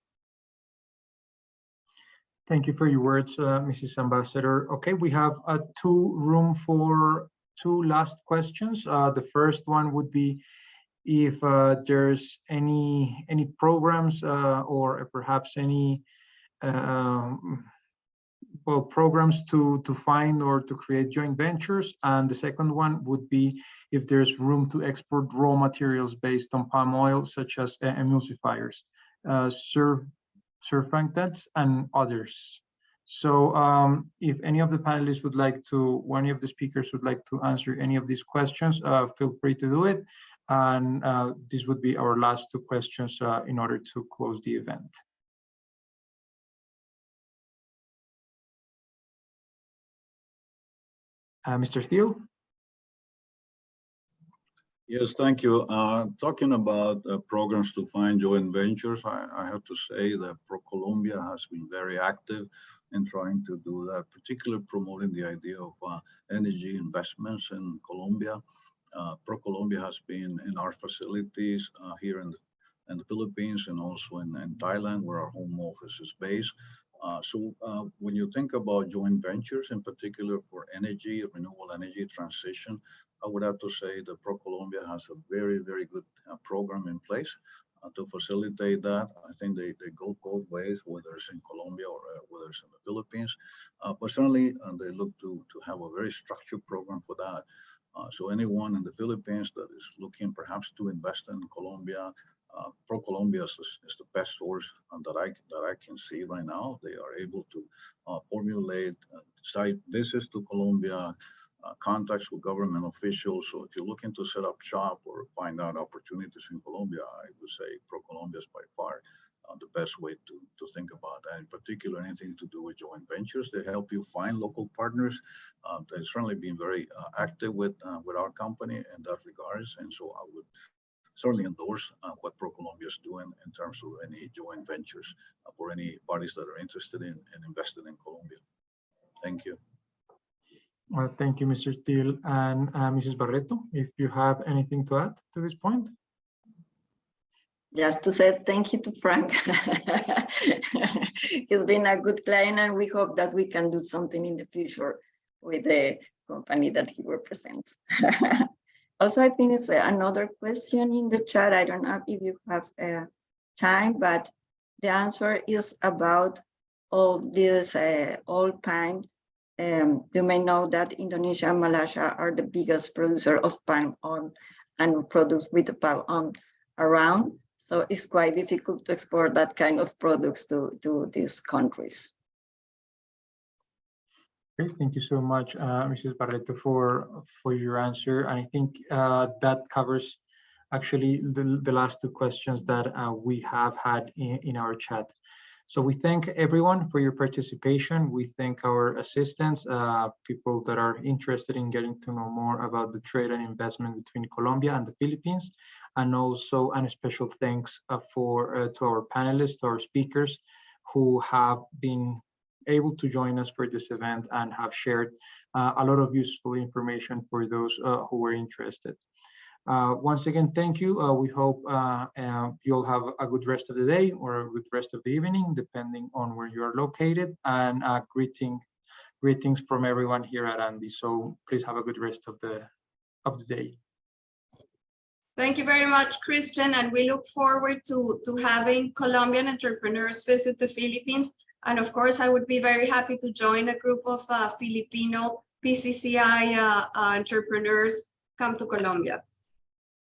S1: Thank you for your words, Mrs. Ambassador. Okay, we have room for two last questions. The first one would be if there's any programs or perhaps any programs to find or to create joint ventures, and the second one would be if there's room to export raw materials based on palm oil, such as emulsifiers, surfactants, and others. So if any of the panelists would like to, or any of the speakers would like to answer any of these questions, feel free to do it. And this would be our last two questions in order to close the event. Mr. Thiel?
S8: Yes, thank you. Talking about programs to find joint ventures, I have to say that ProColombia has been very active in trying to do that, particularly promoting the idea of energy investments in Colombia. ProColombia has been in our facilities here in the Philippines and also in Thailand, where our home office is based. So when you think about joint ventures, in particular for energy, renewable energy transition, I would have to say that ProColombia has a very, very good program in place to facilitate that. I think they go both ways, whether it's in Colombia or whether it's in the Philippines. But certainly they look to have a very structured program for that. So anyone in the Philippines that is looking perhaps to invest in Colombia, ProColombia is the best source that I can see right now. They are able to formulate site visits to Colombia, contacts with government officials. So if you're looking to set up shop or find out opportunities in Colombia, I would say ProColombia is by far the best way to think about that. In particular, anything to do with joint ventures, they help you find local partners. They've certainly been very active with our company in that regards. And so I would certainly endorse what ProColombia is doing in terms of any joint ventures for any parties that are interested in investing in Colombia. Thank you.
S1: Well, thank you, Mr. Thiel. And Mrs. Barreto, if you have anything to add to this point?
S10: Just to say thank you to Frank. He's been a good client, and we hope that we can do something in the future with the company that he represents. Also, I think it's another question in the chat. I don't know if you have time, but the answer is about all this oil palm. You may know that Indonesia and Malaysia are the biggest producer of palm oil and products with the palm oil around. So it's quite difficult to export that kind of products to these countries.
S1: Great, thank you so much, Mrs. Barreto, for your answer. And I think that covers actually the last two questions that we have had in our chat. So we thank everyone for your participation. We thank our assistants, people that are interested in getting to know more about the trade and investment between Colombia and the Philippines. And also a special thanks to our panelists, to our speakers, who have been able to join us for this event and have shared a lot of useful information for those who were interested. Once again, thank you. We hope you'll have a good rest of the day or a good rest of the evening, depending on where you are located. And greetings from everyone here at ANDI. So please have a good rest of the day.
S6: Thank you very much, Christian. And we look forward to having Colombian entrepreneurs visit the Philippines. And of course, I would be very happy to join a group of Filipino PCCI entrepreneurs come to Colombia.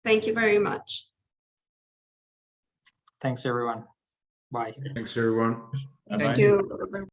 S6: Thank you very much.
S1: Thanks, everyone. Bye.
S13: Thanks, everyone.
S12: Thank you.